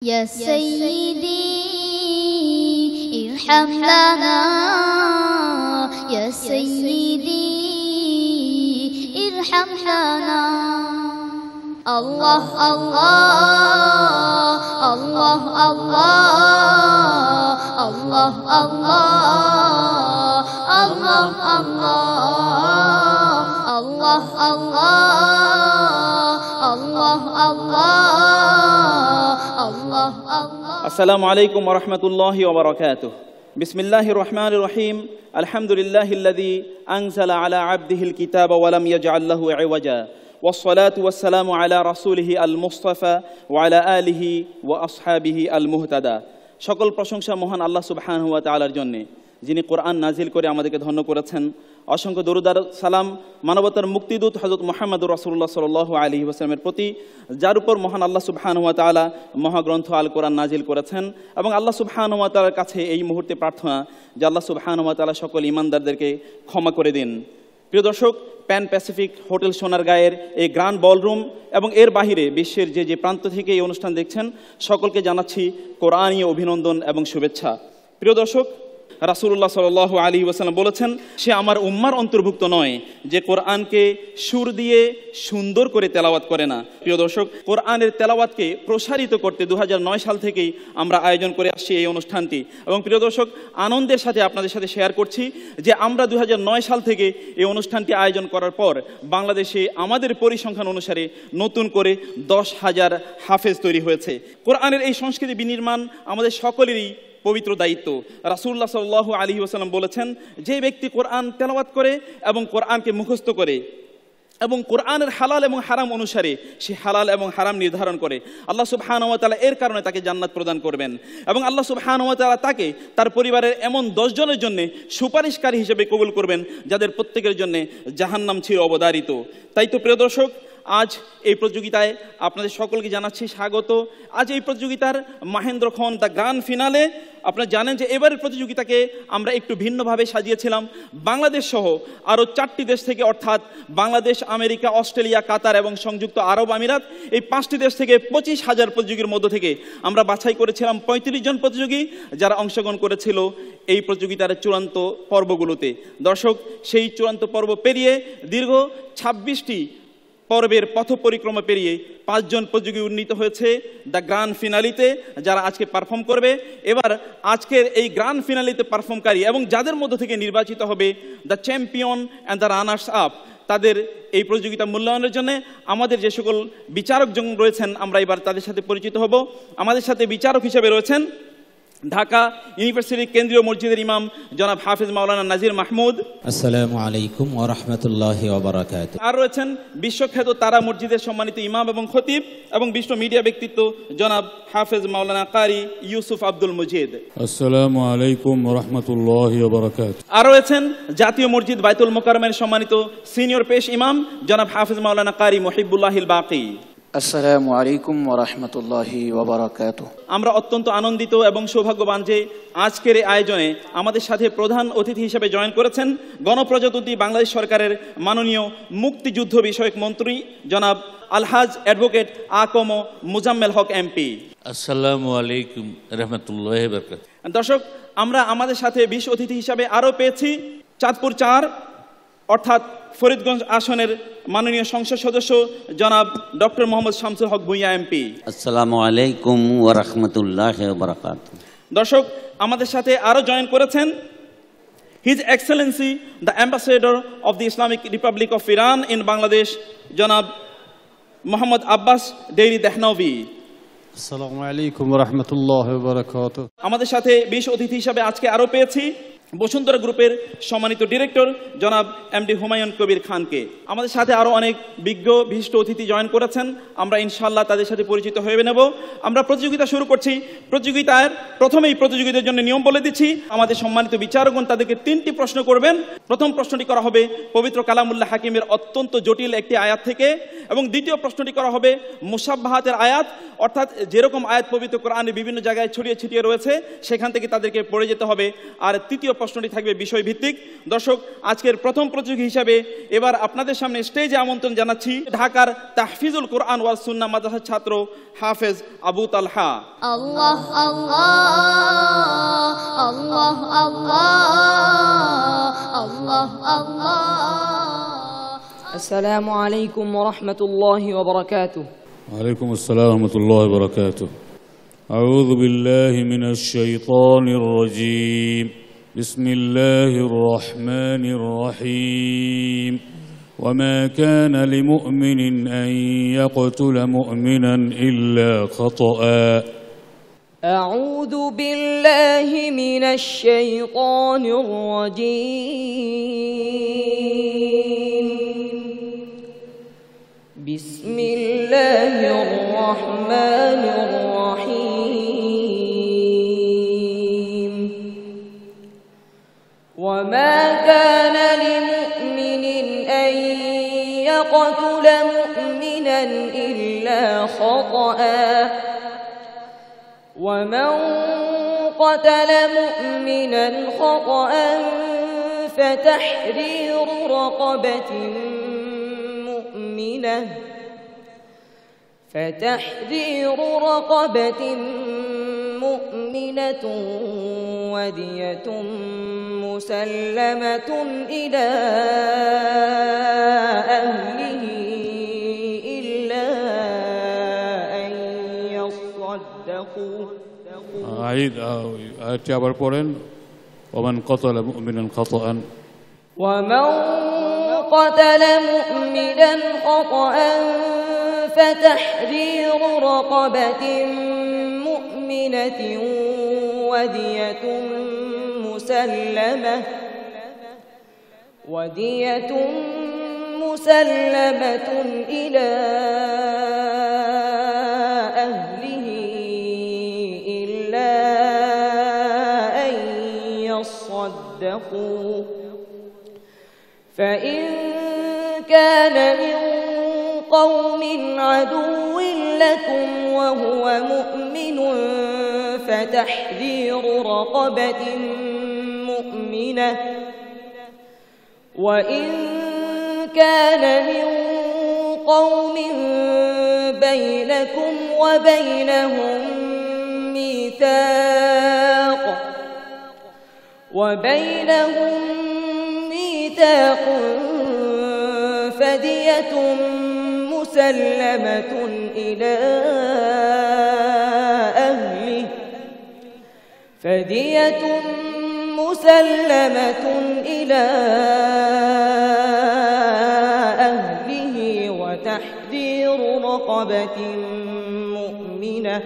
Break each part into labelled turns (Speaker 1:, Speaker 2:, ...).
Speaker 1: يا سيدي ارحم لنا يا سيدي ارحم لنا الله الله الله الله الله الله الله الله الله الله
Speaker 2: السلام عليكم ورحمة الله وبركاته. بسم الله الرحمن الرحيم. الحمد لله الذي أنزل على عبده الكتاب ولم يجعل له عوجا والصلاة والسلام على رسوله المصطفى وعلى آله وأصحابه المهتدى. সকল প্রশংসা মহান আল্লাহ সুবহানাহু ওয়া তাআলার জন্য, যিনি কোরআন নাজিল করে আমাদেরকে ধন্য করেছেন। অসংখ্য দরুদ আর সালাম মানবতার মুক্তিদূত হযরত মুহাম্মদুর রাসূলুল্লাহ সাল্লাল্লাহু আলাইহি ওয়াসাল্লামের প্রতি, যার উপর মহান আল্লাহ সুবহানাহু ওয়া তাআলা মহাগ্রন্থ আল কোরআন নাজিল করেছেন। এবং আল্লাহ সুবহানাহু ওয়া তাআলার কাছে এই মুহূর্তে প্রার্থনা যে আল্লাহ সুবহানাহু ওয়া তাআলা সকল ঈমানদারদেরকে ক্ষমা করে দিন। প্রিয় দর্শক, প্যান প্যাসিফিক হোটেল সোনারগাঁয়ের এই গ্র্যান্ড বলরুম এবং এর বাহিরে বিশ্বের যে প্রান্ত থেকে এই অনুষ্ঠান দেখছেন, সকলকে জানাচ্ছি কোরআনীয় অভিনন্দন এবং শুভেচ্ছা। প্রিয় দর্শক, রাসূলুল্লাহ সাল্লাল্লাহু আলাইহি ওয়াসাল্লাম বলেছেন, সে আমার উম্মার অন্তর্ভুক্ত নয় যে কোরআনকে সুর দিয়ে সুন্দর করে তেলাওয়াত করে না। প্রিয় দর্শক, কোরআনের তেলাওয়াতকে প্রসারিত করতে 2009 সাল থেকেই আমরা আয়োজন করে আসছি এই অনুষ্ঠানটি। এবং প্রিয় দর্শক, আনন্দের সাথে আপনাদের সাথে শেয়ার করছি যে আমরা 2009 সাল থেকে এই অনুষ্ঠানটি আয়োজন করার পর বাংলাদেশে আমাদের পরিসংখ্যান অনুসারে নতুন করে 10,000 হাফেজ তৈরি হয়েছে। কোরআনের এই সংস্কৃতি বিনির্মাণ আমাদের সকলেরই পবিত্র দায়িত্ব। রাসূলুল্লাহ সাল্লাল্লাহু আলাইহি ওয়াসাল্লাম বলেছেন, যে ব্যক্তি কোরআন তেলাওয়াত করে এবং কোরআনকে মুখস্থ করে এবং কোরআনের হালাল এবং হারাম অনুসারে সে হালাল এবং হারাম নির্ধারণ করে, আল্লাহ সুবহানাহু ওয়া তাআলা এর কারণে তাকে জান্নাত প্রদান করবেন। এবং আল্লাহ সুবহানাহু ওয়া তাআলা তাকে তার পরিবারের এমন 10 জনের জন্য সুপারিশকারী হিসেবে কবুল করবেন যাদের প্রত্যেকের জন্য জাহান্নাম ছিল অবধারিত। তাই তো প্রিয় দর্শক, আজ এই প্রতিযোগিতায় আপনাদের সকলকে জানাচ্ছি স্বাগত। আজ এই প্রতিযোগিতার মাহেন্দ্রক্ষণ দ্য গ্র্যান্ড ফিনালে। আপনারা জানেন যে এবারের প্রতিযোগিতাকে আমরা একটু ভিন্নভাবে সাজিয়েছিলাম। বাংলাদেশ সহ আরও 4টি দেশ থেকে, অর্থাৎ বাংলাদেশ, আমেরিকা, অস্ট্রেলিয়া, কাতার এবং সংযুক্ত আরব আমিরাত, এই 5টি দেশ থেকে 25,000 প্রতিযোগীর মধ্য থেকে আমরা বাছাই করেছিলাম 35 জন প্রতিযোগী যারা অংশগ্রহণ করেছিল এই প্রতিযোগিতার চূড়ান্ত পর্বগুলোতে। দর্শক, সেই চূড়ান্ত পর্ব পেরিয়ে দীর্ঘ 26টি পর্বের পথ পরিক্রমা পেরিয়ে 5 জন প্রতিযোগী উন্নীত হয়েছে দ্য গ্র্যান্ড ফিনালিতে, যারা আজকে পারফর্ম করবে। এবার আজকের এই গ্র্যান্ড ফিনালিতে পারফর্মকারী এবং যাদের মধ্য থেকে নির্বাচিত হবে the champion and the runners up, তাদের এই প্রতিযোগিতা মূল্যায়নের জন্য আমাদের যে সকল বিচারকজন রয়েছেন আমরা এবার তাদের সাথে পরিচিত হব। আমাদের সাথে বিচারক হিসেবে রয়েছেন ঢাকা ইউনিভার্সিটির কেন্দ্রীয় মসজিদের ইমাম জনাব হাফেজ মাওলানা নাজির মাহমুদ।
Speaker 3: আসসালামু আলাইকুম ওয়া রাহমাতুল্লাহি ওয়া বারাকাতুহু।
Speaker 2: আর রয়েছেন বিশ্বখ্যাত তারা মসজিদের সম্মানিত ইমাম এবং খতিব এবং বিশ্ব মিডিয়া ব্যক্তিত্ব জনাব হাফেজ মাওলানা কারি ইউসুফ আব্দুল মুজিদ।
Speaker 4: আসসালামু আলাইকুম ওয়া রাহমাতুল্লাহি ওয়া বারাকাতুহু।
Speaker 2: আর রয়েছেন জাতীয় মসজিদ বাইতুল মোকাররমের সম্মানিত সিনিয়র পেশ ইমাম জনাব হাফেজ মাওলানা কারি মুহিবুল্লাহিল বাকি।
Speaker 5: আসসালামু আলাইকুম ওয়া রাহমাতুল্লাহি ওয়া বারাকাতুহু।
Speaker 2: আমরা অত্যন্ত আনন্দিত এবং সৌভাগ্যবান যে আজকের এই আয়োজনে আমাদের সাথে প্রধান অতিথি হিসেবে জয়েন করেছেন গণপ্রজাতন্ত্রী বাংলাদেশ সরকারের মাননীয় মুক্তিযুদ্ধ বিষয়ক মন্ত্রী জনাব আলহাজ অ্যাডভোকেট আকম মুজাম্মেল হক এমপি।
Speaker 6: আসসালামু আলাইকুম রাহমাতুল্লাহি ওয়া বারাকাতুহু।
Speaker 2: দর্শক, আমরা আমাদের সাথে বিশেষ অতিথি হিসাবে আরও পেয়েছি চাঁদপুর 4 অর্থাৎ ফরিদগঞ্জ আসনের মাননীয় সংসদ সদস্য জনাব ডক্টর মোহাম্মদ শামসুল হক ভূঁইয়া এমপি।
Speaker 7: আসসালামু আলাইকুম ওয়া রাহমাতুল্লাহি ওয়া বারাকাতুহু।
Speaker 2: দর্শক, আমাদের সাথে আরও জয়েন করেছেন his excellency the ambassador of the Islamic republic of Iran in Bangladesh জনাব মোহাম্মদ আব্বাস ডেইরি দেহনভি।
Speaker 4: আসসালামু আলাইকুম ওয়া রাহমাতুল্লাহি ওয়া বারাকাতুহু।
Speaker 2: আমাদের সাথে বিশেষ অতিথি হিসাবে আজকে আরও পেয়েছি বসুন্ধরা গ্রুপের সম্মানিত ডিরেক্টর জনাব এমডি হুমায়ুন কবির খানকে। আমাদের সাথে আরও অনেক বিজ্ঞ বিশিষ্ট অতিথি জয়েন করেছেন, আমরা ইনশাআল্লাহ তাদের সাথে পরিচিত হয়ে নেব। আমরা প্রতিযোগিতা শুরু করছি। প্রতিযোগিতার প্রথমেই প্রতিযোগিতার জন্য নিয়ম বলে দিচ্ছি। আমাদের সম্মানিত বিচারকগণ তাদেরকে 3টি প্রশ্ন করবেন। প্রথম প্রশ্নটি করা হবে পবিত্র কালামুল্লাহ হাকিমের অত্যন্ত জটিল একটি আয়াত থেকে, এবং দ্বিতীয় প্রশ্নটি করা হবে মুসাব্বাহাতের আয়াত, অর্থাৎ যেরকম আয়াত পবিত্র কোরআনে বিভিন্ন জায়গায় ছড়িয়ে ছিটিয়ে রয়েছে সেখান থেকে তাদেরকে পড়ে যেতে হবে। আর তৃতীয় প্রশ্নটি থাকবে বিষয়ভিত্তিক। দর্শক, আজকের প্রথম প্রতিযোগী হিসাবে এবার আপনাদের সামনে স্টেজে আমন্ত্রণ জানাচ্ছি ঢাকার তাহফিজুল কোরআন ওয়াল সুন্নাহ মাদ্রাসার ছাত্র হাফেজ আবু তালহা।
Speaker 1: আল্লাহ আল্লাহ আল্লাহ আল্লাহ আল্লাহ।
Speaker 8: السلام عليكم ورحمة الله وبركاته.
Speaker 4: وعليكم السلام ورحمة الله وبركاته. أعوذ بالله من الشيطان الرجيم. بسم الله الرحمن الرحيم. وما كان لمؤمن أن يقتل مؤمنا إلا خطأ.
Speaker 8: أعوذ بالله من الشيطان الرجيم. بسم الله الرحمن الرحيم. وما كان لمؤمن أن يقتل مؤمنا إلا خطأ. ومن قتل مؤمنا خطأ فتحرير رقبة مؤمنة ودية مسلمة إلى أهله إلا أن يصدقوا.
Speaker 4: أعيد آياتي আবার পড়েন। ومن قتل مؤمنا خطأ.
Speaker 8: ومن قتل مؤمنا خطأ فتحرير رقبة مؤمنة ودية مسلمة إلى أهله إلا أن يصدقوا. فإن كان من قوم عدو لكم وهو مؤمن فتحرير رقبة مؤمنة. وإن كان من قوم بينكم وبينهم ميثاق فدية مسلمة إلى أهله وتحرير رقبة مؤمنة.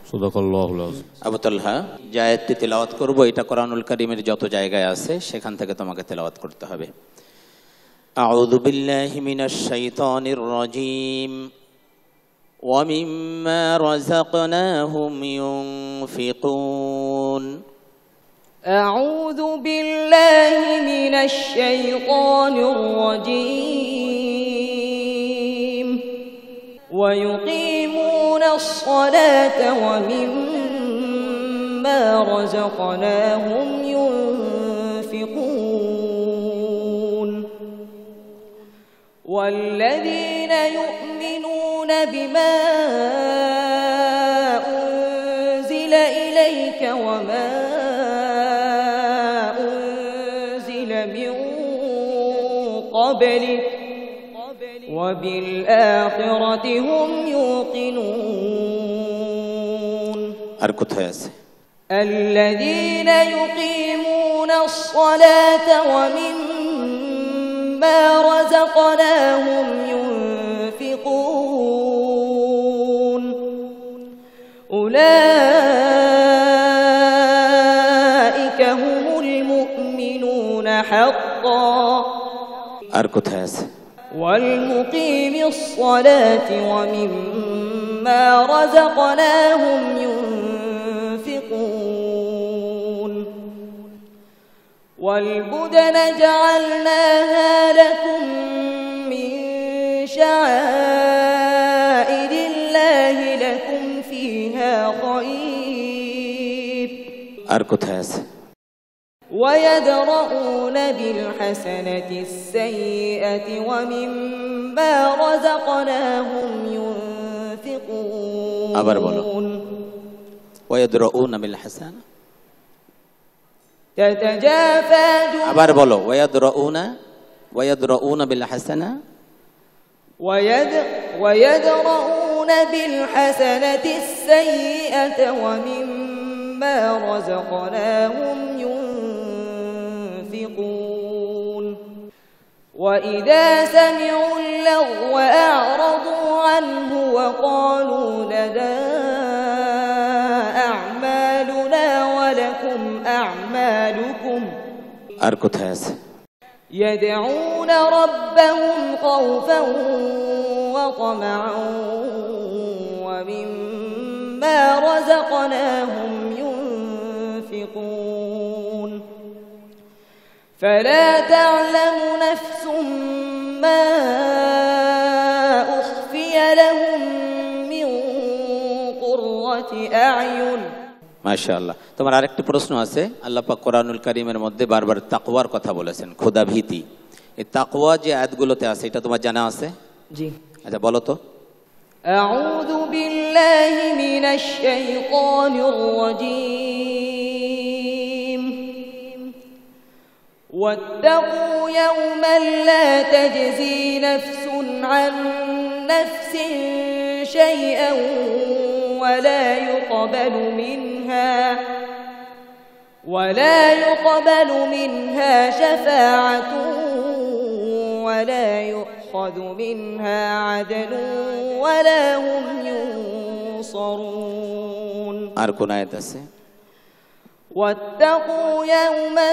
Speaker 4: সাদাকাল্লাহুল আযীম।
Speaker 3: আবু তালহা, যে আয়াতটি তেলাওয়াত করব এটা কোরআনুল কারীমের যত জায়গায় আছে সেখান থেকে তোমাকে তেলাওয়াত করতে হবে। আউযু বিল্লাহি মিনাশ শাইতানির রাজীম। ওয়া মিম্মা রাযাকনাহুম ইউনফিকুন।
Speaker 8: أعوذ بالله من الشيطان الرجيم. ويقيمون الصلاة ومما رزقناهم ينفقون. والذين يؤمنون بما أنزل إليك وما قبلك وبالآخرة هم يوقنون. الذين يقيمون الصلاة ومما رزقناهم ينفقون. أولئك هم المؤمنون حقا. والمقيم الصلاة ومما رزقناهم ينفقون. والبدن جعلناها لكم من شعائر الله لكم فيها خير. ويدرؤون بالحسنة السيئة ومما رزقناهم ينفقون
Speaker 3: আবার বলো ويدرؤون بالحسنة
Speaker 8: تتجافى
Speaker 3: আবার বলো ويدرؤون بالحسنة
Speaker 8: ويدرؤون بالحسنة السيئة ومما رزقناهم ينفقون وإذا سمعوا اللغو أعرضوا عنه وقالوا لنا أعمالنا ولكم أعمالكم
Speaker 3: আর কোথায় আছে
Speaker 8: يدعون ربهم خوفا وطمعا ومما رزقناهم ينفقون فلا تعلم نفس ما أخفي لهم من قرة أعين
Speaker 3: মাশাআল্লাহ। তোমার আরেকটি প্রশ্ন আছে। আল্লাহ পাক কোরআনুল কারীমের মধ্যে বারবার তাকওয়ার কথা বলেছেন, খোদা ভীতি। এই তাকওয়া যে আয়াতগুলোতে আছে এটা তোমার জানা আছে?
Speaker 8: জি।
Speaker 3: আচ্ছা বলো তো।
Speaker 8: আউযু বিল্লাহি মিনাশ শাইতানির রাজীম। ওয়াত্তাকু ইয়াওমান লা তাজজি নাফসুন আন নাফসিন শাইআন ولا يقبل منها شفاعة ولا يؤخذ منها عدل ولا هم ينصرون
Speaker 3: আর কোন আয়াত আছে?
Speaker 8: واتقوا يوما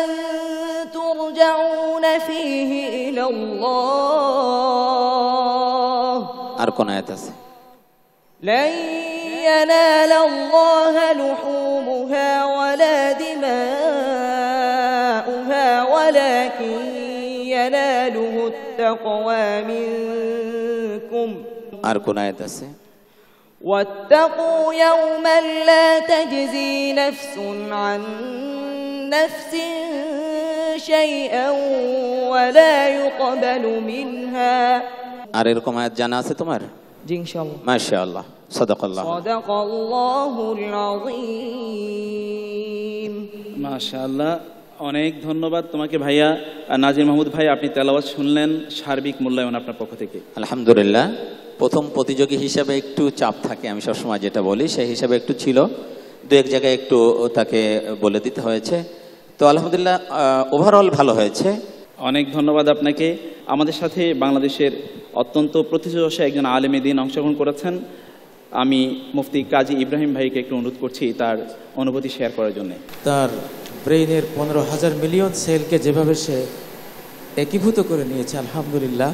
Speaker 8: ترجعون فيه إلى الله
Speaker 3: আর কোন আয়াত আছে?
Speaker 8: لن ينال الله لحومها ولا دماؤها ولكن يناله التقوى منكم
Speaker 3: আর কোন আয়াত আছে?
Speaker 8: واتقوا يوما لا تجزي نفس عن نفس شيئا ولا يقبل منها
Speaker 3: আর এরকম আয়াত জানা আছে তোমার?
Speaker 8: জি ইনশাআল্লাহ।
Speaker 3: মাশাআল্লাহ, সাদাকাল্লাহ।
Speaker 8: সাদাকাল্লাহুল আযীম।
Speaker 2: মাশাআল্লাহ, অনেক ধন্যবাদ তোমাকে ভাইয়া। নাজির মাহমুদ ভাই, আপনি তেলাওয়াত শুনলেন, সার্বিক মূল্যায়ন আপনার পক্ষ থেকে।
Speaker 3: আলহামদুলিল্লাহ। প্রথম প্রতিযোগী হিসাবে একটু চাপ থাকে, আমি সবসময় যেটা বলি সেই হিসাবে একটু ছিল, দু এক জায়গায় একটু তাকে বলে দিতে হয়েছে। তো আলহামদুলিল্লাহ ওভারঅল ভালো হয়েছে।
Speaker 2: অনেক ধন্যবাদ আপনাকে। আমাদের সাথে বাংলাদেশের অত্যন্ত প্রতিষ্ঠা একজন আলেমে দ্বীন অংশগ্রহণ করেছেন। আমি মুফতি কাজী ইব্রাহিম ভাইকে একটু অনুরোধ করছি তার অনুভূতি শেয়ার করার জন্য।
Speaker 9: তার ব্রেইনের 15,000 মিলিয়ন সেলকে যেভাবে সে একীভূত করে নিয়েছে, আলহামদুলিল্লাহ,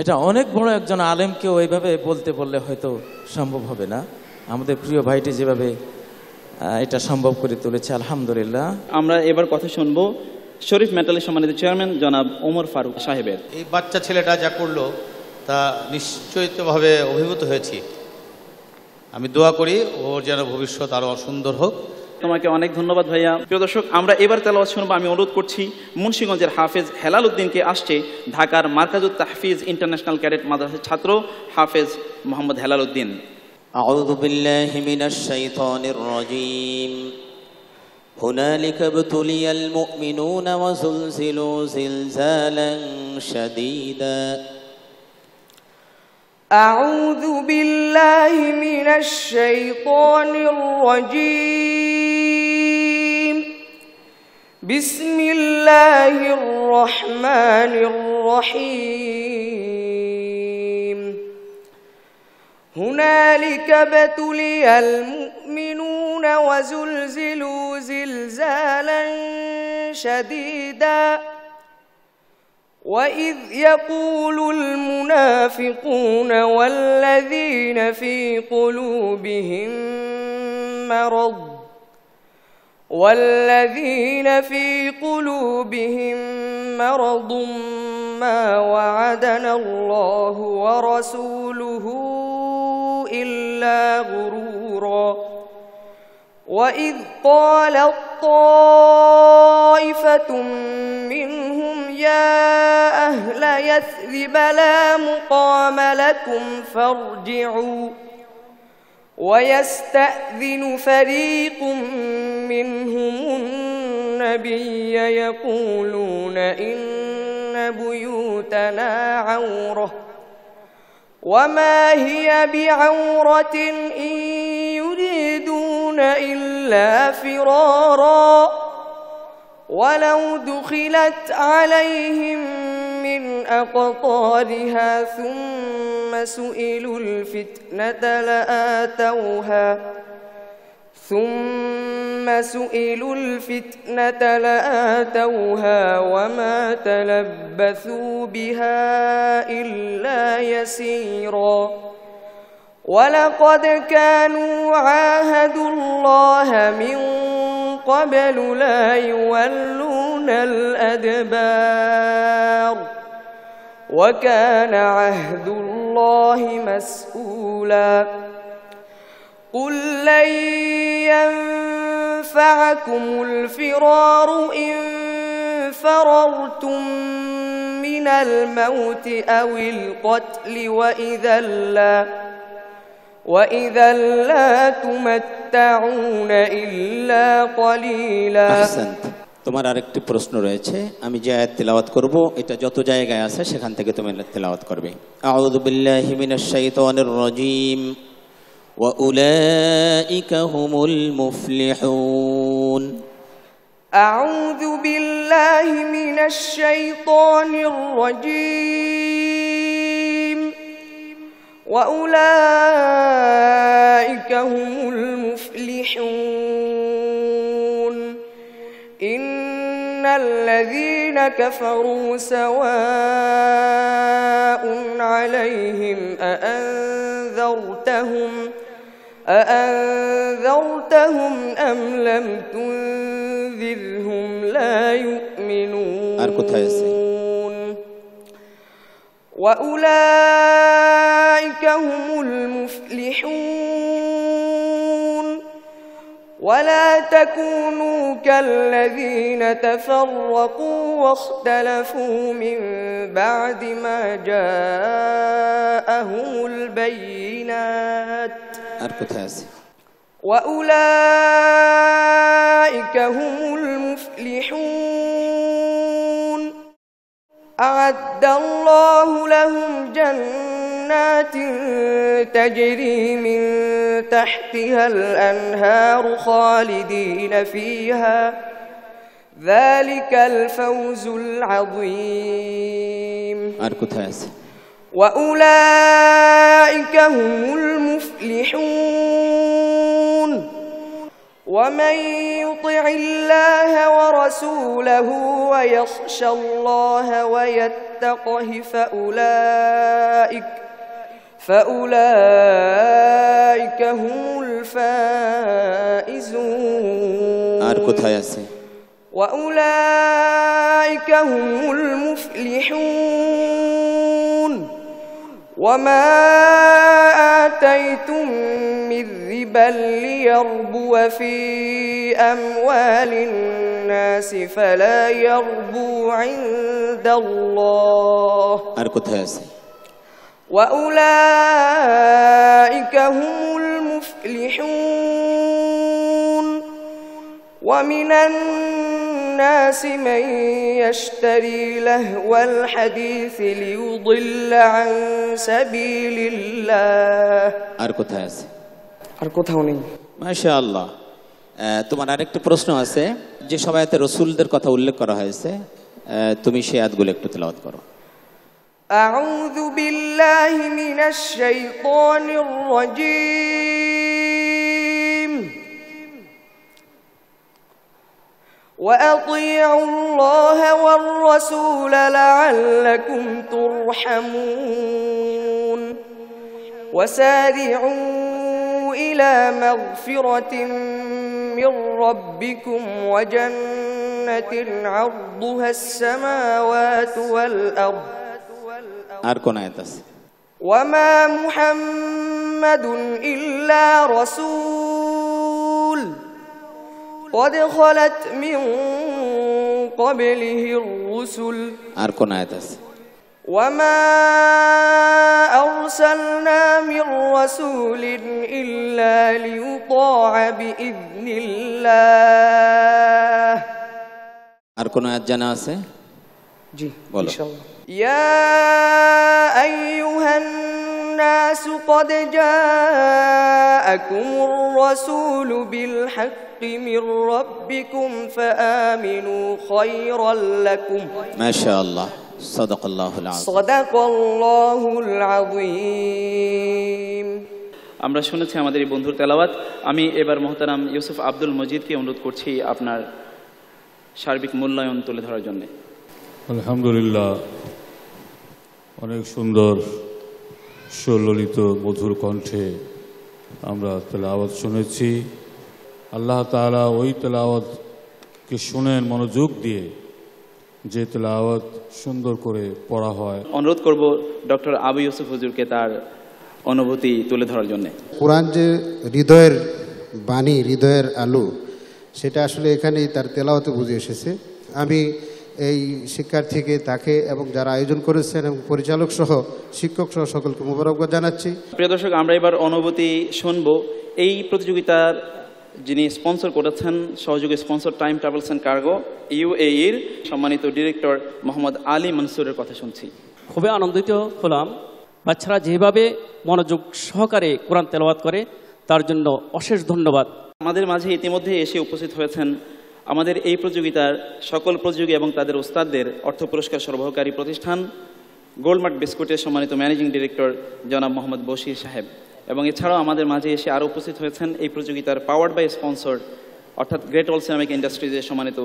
Speaker 9: এটা অনেক বড় একজন আলেমকে ওইভাবে বলতে বললে হয়তো সম্ভব হবে না। আমাদের প্রিয় ভাইটি যেভাবে এটা সম্ভব করে তুলেছে, আলহামদুলিল্লাহ।
Speaker 2: আমরা এবার কথা শুনবো শরীফ মেটালের সম্মানিত চেয়ারম্যান জনাব ওমর ফারুক সাহেবের।
Speaker 10: এই বাচ্চা ছেলেটা যা করলো তা নিশ্চয়িতভাবে অভিভূত হয়েছি। আমি দোয়া করি ওর যেন ভবিষ্যৎ আরো সুন্দর হোক।
Speaker 2: তোমাকে অনেক ধন্যবাদ ভাইয়া। প্রিয় দর্শক, আমরা এবার তেলাওয়াত শুনবো। আমি অনুরোধ করছি মুন্সিগঞ্জের হাফেজ হেলাল উদ্দিনকে। আসছে ঢাকার মার্কাজুত তাহফিজ ইন্টারন্যাশনাল ক্যাডেট মাদ্রাসার ছাত্র হাফেজ মোহাম্মদ হেলাল উদ্দিন।
Speaker 3: আউযু বিল্লাহি মিনাশ শাইতানির রাজীম। হুনালিকা ইবতুলিয়াল মুমিনুনা ওয়া যুলজিলু জিলজালান শাদীদা।
Speaker 8: أعوذ بالله من الشيطان الرجيم. بسم الله الرحمن الرحيم. هنالك ابتلي المؤمنون وزلزلوا زلزالا شديدا وإذ يقول المنافقون والذين في قلوبهم مرض ما وعدنا الله ورسوله إلا غرورا وإذ قالت طائفة منهم يا أهل يثرب لا مقام لكم فارجعوا ويستأذن فريق منهم النبي يقولون إن بيوتنا عورة وما هي بعورة إن يريدون إلا فرارا ولو دخلت عليهم من أقطارها ثم سئلوا الفتنة لآتوها وما تلبثوا بها إلا يسيرا ولقد كانوا عاهدوا الله من قبل لا يولون الأدبار وكان عهد الله مسؤولا قل لن ينفعكم الفرار إن فررتم من الموت أو القتل وإذا لا تمتعون إلا قليلا
Speaker 3: আহসান্ত। তোমার আরেকটি প্রশ্ন রয়েছে, আমি যে আয়াত তেলাওয়াত করব এটা যত জায়গায় আছে সেখান থেকে তুমি তেলাওয়াত করবে। আউযু বিল্লাহি মিনাশ শাইতানির রাজীম ওয়া উলাইকা হুমুল মুফলিহুন।
Speaker 8: আউযু বিল্লাহি মিনাশ শাইতানির রাজীম ওয়া উলাইকা হুমুল মুফলিহুন। الذين كفروا سواء عليهم أأنذرتهم أم لم تنذرهم لا يؤمنون وأولئك هم المفلحون ولا تكونوا كالذين تفرقوا واختلفوا من بعد ما جاءهم البينات وأولئك هم المفلحون أعد الله لهم جنات تجري من تحتها الأنهار خالدين فيها ذلك الفوز العظيم وأولئك هم المفلحون ومن يطع الله ورسوله ويخشى الله ويتقه فأولئك هم الفائزون وأولئك هم المفلحون وما آتيتم من ربا ليربو في أموال الناس فلا يربو عند الله وأولئك هم المفلحون ومن الناس من يشتري لهو الحديث ليضل عن سبيل الله
Speaker 3: মাশাআল্লাহ। তোমার আরেকটি প্রশ্ন আছে, যে সব আয়াতে রাসূলদের কথা উল্লেখ করা হয়েছে তুমি সেই আয়াতগুলো একটু তেলাওয়াত করো।
Speaker 8: أعوذ بالله من الشيطان الرجيم وأطيعوا الله والرسول لعلكم ترحمون وسارعوا إلى مغفرة من ربكم وجنة عرضها السماوات والأرض وما محمد إلا رسول قد خلت من قبله الرسل
Speaker 3: আর কোন আয়াত আছে?
Speaker 8: وما أرسلنا من رسول إلا ليطاع بإذن الله
Speaker 3: আর কোন আয়াত জানা আছে?
Speaker 8: জি
Speaker 3: বলো।
Speaker 8: ইনশাআল্লাহ يا أيها الناس قد جاءكم الرسول بالحق من ربكم فآمنوا خيرا لكم
Speaker 3: ما شاء الله صدق الله العظيم
Speaker 8: صدق الله العظيم
Speaker 2: আমরা শুনেছি আমাদের এই বন্ধুর তেলাওয়াত। আমি এবার মোহতারাম ইউসুফ আব্দুল মজিদকে অনুরোধ করছি আপনার সার্বিক মূল্যায়ন তুলে ধরার জন্য।
Speaker 4: আলহামদুলিল্লাহ, অনেক সুন্দর সুললিত মধুর কণ্ঠে আমরা তেলাওয়াত শুনেছি। আল্লাহ তাআলা ওই তেলাওয়াতকে শুনেন মনোযোগ দিয়ে, যে তেলাওয়াত সুন্দর করে পড়া হয়।
Speaker 2: অনুরোধ করব ডক্টর আবু ইউসুফ হুজুরকে তার অনুভূতি তুলে ধরার জন্য।
Speaker 11: কোরআন যে হৃদয়ের বাণী, হৃদয়ের আলো, সেটা আসলে এখানেই তার তেলাওয়াতে বুঝে এসেছে। আমি এই শিক্ষার্থীকে, তাকে এবং যারা আয়োজন করেছেন এবং পরিচালক সহ শিক্ষক সহ সকলকে মোবারকবাদ জানাচ্ছি।
Speaker 2: প্রিয় দর্শক, আমরা এবার অনুভূতি শুনবো। এই প্রতিযোগিতার যিনি স্পন্সর করেছেন, সহযোগী sponsor time travels and cargo UAE-র সম্মানিত ডিরেক্টর মোহাম্মদ আলী মনসুরের কথা শুনছি।
Speaker 12: খুবই আনন্দিত হলাম। বাচ্চারা যেভাবে মনোযোগ সহকারে কোরআন তেলাওয়াত করে, তার জন্য অশেষ ধন্যবাদ।
Speaker 2: আমাদের মাঝে ইতিমধ্যে এসে উপস্থিত হয়েছেন আমাদের এই প্রতিযোগিতার সকল প্রতিযোগী এবং তাদের ওস্তাদদের অর্থ পুরস্কার সরবরাহকারী প্রতিষ্ঠান গোল্ডমার্ক বিস্কুটের সম্মানিত ম্যানেজিং ডিরেক্টর জনাব মোহাম্মদ বশির সাহেব, এবং এছাড়াও আমাদের মাঝে এসে আরও উপস্থিত হয়েছেন এই প্রতিযোগিতার পাওয়ার্ড বাই স্পন্সর অর্থাৎ গ্রেট ওয়াল সিরামিক ইন্ডাস্ট্রিজের সম্মানিত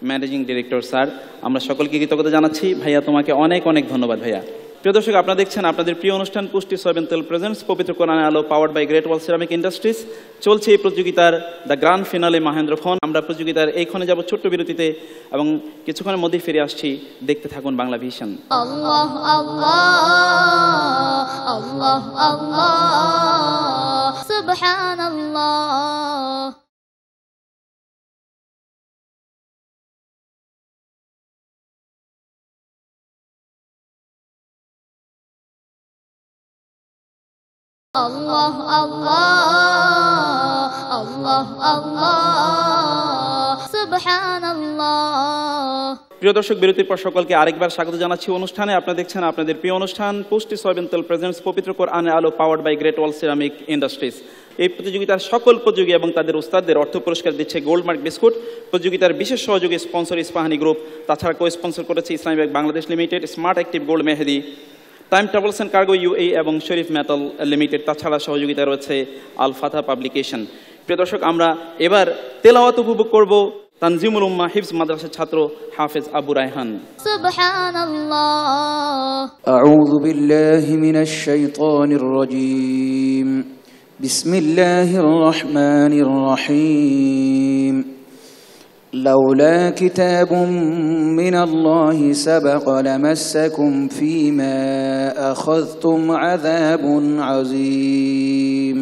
Speaker 2: ম্যানেজিং ডিরেক্টর স্যার। আমরা সকলকে কৃতজ্ঞতা জানাচ্ছি। ভাইয়া, তোমাকে অনেক অনেক ধন্যবাদ। ভাইয়া, প্রিয় দর্শক, আপনারা দেখছেন আপনাদের প্রিয় অনুষ্ঠান পুষ্টি সয়াবিন তেল প্রেজেন্টস পবিত্র কোরআনের আলো powered by Great Wall Ceramic Industries. চলছে এই প্রতিযোগিতার the grand finale Mahendra phone. আমরা প্রতিযোগিতার এইখানে যাব ছোট্ট বিরতিতে এবং কিছুক্ষণের মধ্যেই ফিরে আসছি। দেখতে থাকুন বাংলা ভিশন।
Speaker 1: আল্লাহ আল্লাহ আল্লাহ আল্লাহ সুবহানাল্লাহ। আল্লাহ আল্লাহ আল্লাহ আল্লাহ সুবহানাল্লাহ।
Speaker 2: প্রিয় দর্শক, বিরতির পর সকলকে আরেকবার স্বাগত জানাচ্ছি অনুষ্ঠানে। আপনারা দেখছেন আপনাদের প্রিয় অনুষ্ঠান পুষ্টি সয়াবিন তেল প্রেজেন্টস পবিত্র কোরআনের আলো powered by Great Wall Ceramic Industries. এই প্রতিযোগিতার সকল প্রতিযোগী এবং তাদের ওস্তাদদের অর্থ পুরস্কার দিচ্ছে গোল্ডমার্ক বিস্কুট। প্রতিযোগিতার বিশেষ সহযোগী স্পন্সর ইস্পাহানি গ্রুপ, তাছাড়া কো স্পন্সর করেছে Islami bank Bangladesh limited, smart active gold Mehedi, time travels and cargo UAE এবং শরীফ মেটাল লিমিটেড। তাছাড়া সহযোগিতা রয়েছে আল ফাতা পাবলিকেশন। প্রিয় দর্শক, আমরা এবার তেলাওয়াত উপভোগ করব তানজিমুল উম্মাহ হিফজ মাদ্রাসার ছাত্র হাফেজ আবু রায়হান।
Speaker 1: সুবহানাল্লাহ।
Speaker 5: আউযু বিল্লাহি মিনাশ শাইতানির রাজীম। বিসমিল্লাহির রহমানির রহিম। لولا كتاب من الله سبق لمسكم فيما أخذتم عذاب عظيم.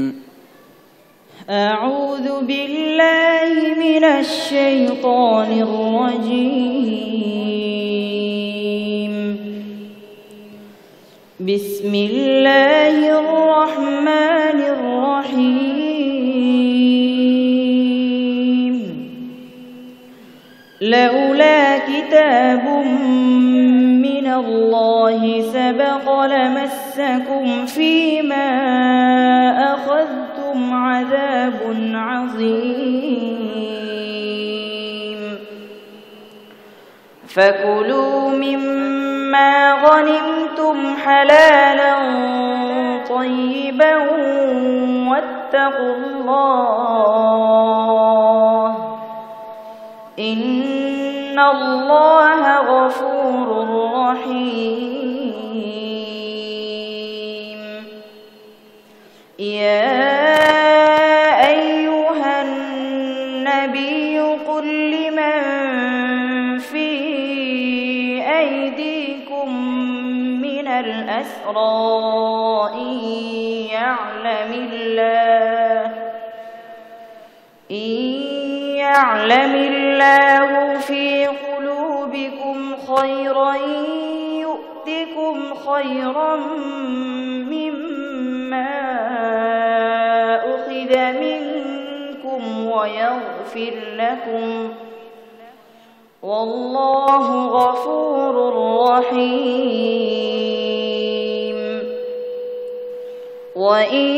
Speaker 13: أعوذ بالله من الشيطان الرجيم. بسم الله الرحمن الرحيم. لولا كتاب من الله سبق لمسكم فيما أخذتم عذاب عظيم. فكلوا مما غنمتم حلالا طيبا واتقوا الله إن الله غفور رحيم. يا أيها النبي قل لمن في أيديكم من الأسرى إن يعلم الله في قلوبكم خيرا يؤتكم خيرا مما أخذ منكم ويغفر لكم والله غفور رحيم وإن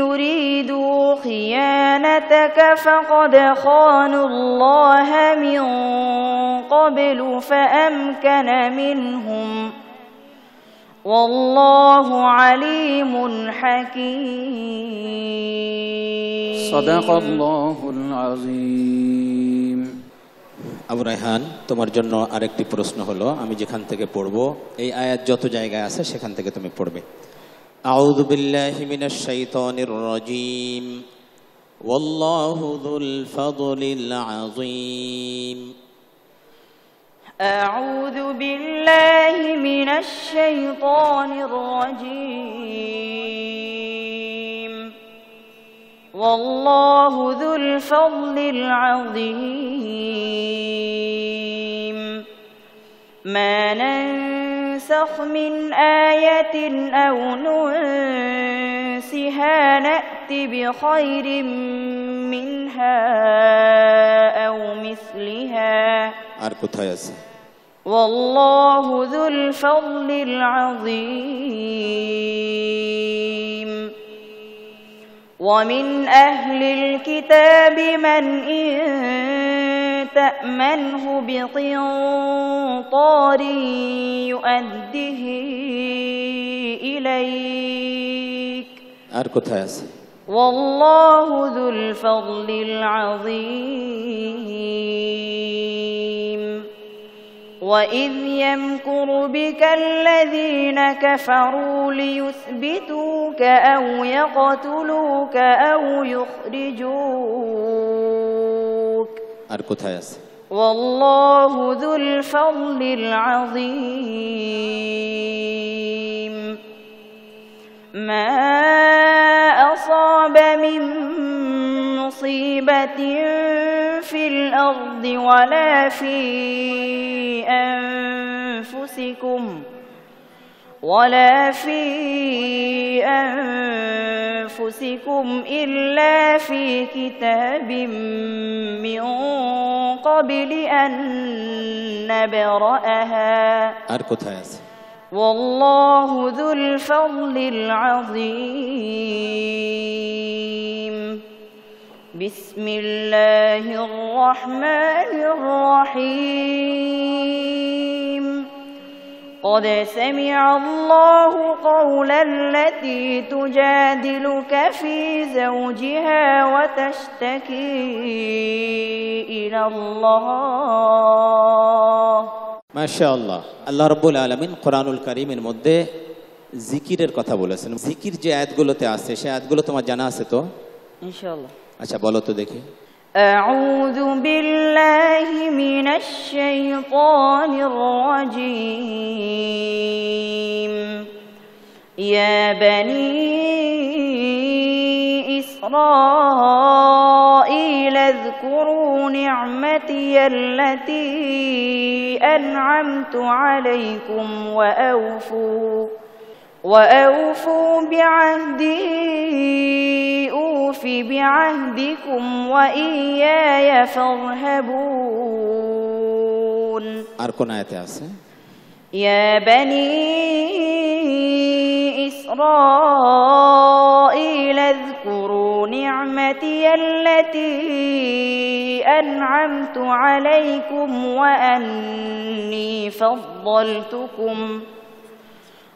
Speaker 13: يريدوا خيانتك فقد خانوا الله من قبل فأمكن منهم والله عليم حكيم
Speaker 5: صدق الله العظيم
Speaker 3: আবু রায়হান, তোমার জন্য আরেকটি প্রশ্ন হলো, আমি যেখান থেকে পড়বো এই আয়াত যত জায়গায় আছে সেখান থেকে তুমি পড়বে। আউযু বিল্লাহি মিনাশ শাইতানির রাজীম ওয়াল্লাহু যুল ফাদলিল আযীম।
Speaker 13: আউযু বিল্লাহি মিনাশ শাইতানির রাজীম والله ذو الفضل العظيم ما ننسخ من آية أو ننسها نأت بخير منها أو مثلها والله ذو الفضل العظيم ومن أهل الكتاب من إن تأمنه بقنطار يؤده إليك والله ذو الفضل العظيم وإذ يمكر بك الذين كفروا ليثبتوك أو يقتلوك أو يخرجوك والله ذو الفضل العظيم ما أصاب من مصيبة في الأرض ولا في أنفسكم إلا في كتاب من قبل أن نبرأها والله ذو الفضل العظيم بسم الله الرحمن الرحيم قد سمع الله قول التي تجادلك في زوجها وتشتكي إلى الله
Speaker 3: মাশাআল্লাহ। আল্লাহ রাব্বুল আলামিন কোরআনুল কারীমের মধ্যে জিকিরের কথা বলেছেন। জিকির যে আয়াতগুলোতে আছে সেই আয়াতগুলো তোমার জানা আছে তো?
Speaker 13: ইনশাআল্লাহ।
Speaker 3: আচ্ছা বলো তো দেখি।
Speaker 13: আউযু বিল্লাহি মিনাশ শাইতানির রাজীম ইয়া বনি ইসরাঈল اذكروا نعمتي التي أنعمت عليكم وأوفوا بعهدي أوف بعهدكم وإياي فارهبون يا بني إسرائيل اذكروا نعمتي التي أنعمت عليكم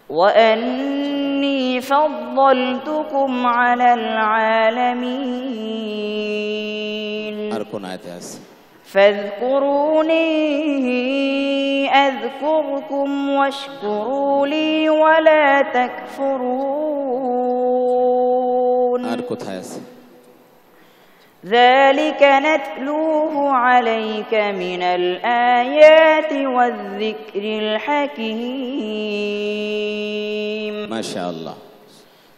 Speaker 13: وأني فضلتكم على العالمين فاذكروني أذكركم واشكروا لي ولا تكفرون ذلك نتلوه عليك من الآيات والذكر الحكيم
Speaker 3: ما شاء الله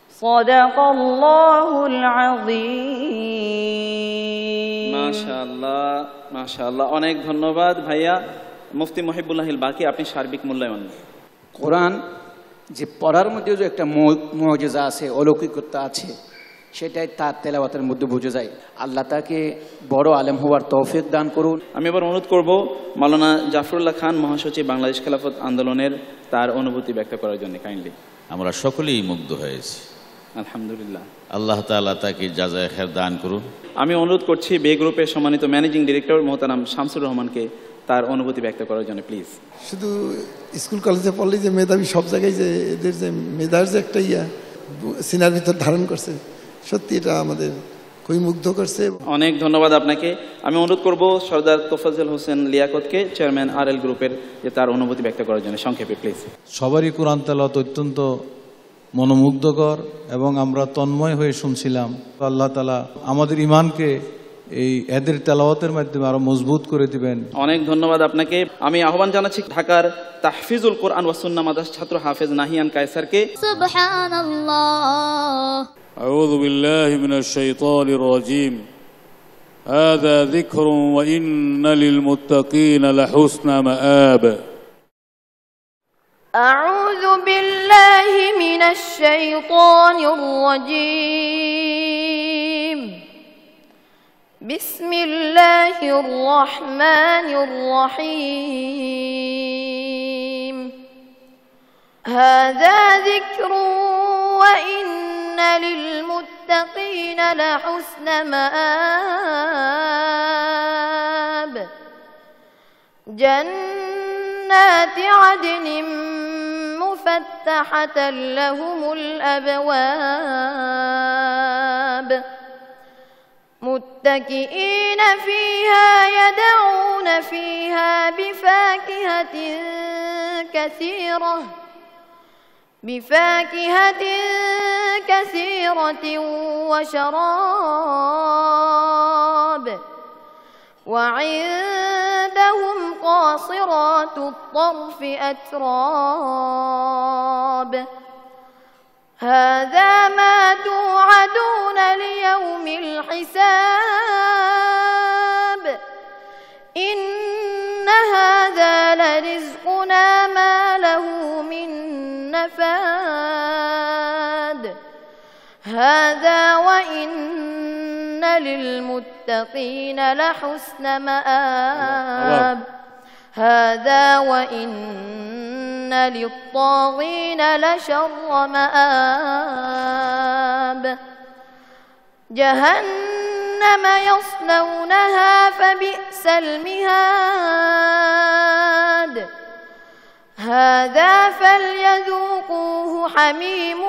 Speaker 13: صدق الله العظيم
Speaker 2: মাশাআল্লাহ মাশাআল্লাহ, অনেক ধন্যবাদ ভাইয়া। মুফতি মহিবুল্লাহিল বাকি, আপনি সার্বিক মূল্যায়ন।
Speaker 5: কোরআন যে পড়ার মধ্যে যে একটা মুজিজা আছে, অলৌকিকতা আছে, সেটাই তার তেলাওয়াতের মধ্যে বোঝা যায়। আল্লাহ তাকে বড় আলেম হওয়ার তৌফিক দান করুন।
Speaker 2: আমি এবার অনুরোধ করব মাওলানা জাফরুল্লাহ খান, মহাসচিব বাংলাদেশ খেলাফত আন্দোলনের, তার অনুভূতি ব্যক্ত করার জন্য কাইন্ডলি।
Speaker 6: আমরা সকলেই মুগ্ধ হয়েছি,
Speaker 2: আলহামদুলিল্লাহ।
Speaker 6: আল্লাহ তাআলা তাকে জাযায়ে খায়ের দান করুন।
Speaker 2: আমি অনুরোধ করছি বে গ্রুপের সম্মানিত ম্যানেজিং ডিরেক্টর মোহতারাম শামসুর রহমানকে তার অনুভূতি ব্যক্ত করার জন্য প্লিজ।
Speaker 14: শুধু স্কুল কলেজে পড়লে যে মেধাবী, সব জায়গায় যে এদের যে মেধার যে একটা সিনার ভিতর ধারণ করছে, সত্যি এটা আমাদের খুবই মুগ্ধ করছে।
Speaker 2: অনেক ধন্যবাদ আপনাকে। আমি অনুরোধ করব সরদার তোফাজ্জল হোসেন লিয়াকতকে, চেয়ারম্যান আরএল গ্রুপের, যে তার অনুভূতি ব্যক্ত করার জন্য সংক্ষেপে প্লিজ।
Speaker 15: সবারই কোরআন তেলাওয়াত অত্যন্ত মনোমুগ্ধকর এবং আমরা তন্ময় হয়ে শুনছিলাম। আল্লাহ তাআলা আমাদের ঈমানকে এই এদের তেলাওয়াতের মাধ্যমে আরো মজবুত করে দিবেন।
Speaker 2: অনেক ধন্যবাদ আপনাকে। আমি আহ্বান জানাচ্ছি ঢাকার তাহফিজুল কোরআন ওয়া সুন্নাহ মাদ্রাসার ছাত্র হাফেজ নাহিয়ান কায়সারকে।
Speaker 1: সুবহানাল্লাহ।
Speaker 4: أعوذ بالله من الشيطان الرجيم. هذا ذكر وإن للمتقين لحسن مآب.
Speaker 1: أعوذ بالله من الشيطان الرجيم. بسم الله الرحمن الرحيم. هذا ذكر وإن للمتقين لحسن مآب. جنات عدن مفتحة لهم الأبواب متكئين فيها يدعون فيها بفاكهة كثيرة وشراب. وعندهم قاصرات الطرف أتراب. هذا ما توعدون ليوم الحساب. إن هذا لرزقنا ما له من نفاد. هذا وإن للمتقين لحسن مآب. هذا وإن للطاغين لشر مآب. جهنم يصلونها فبئس المهاد. هذا فليذوقوه حميم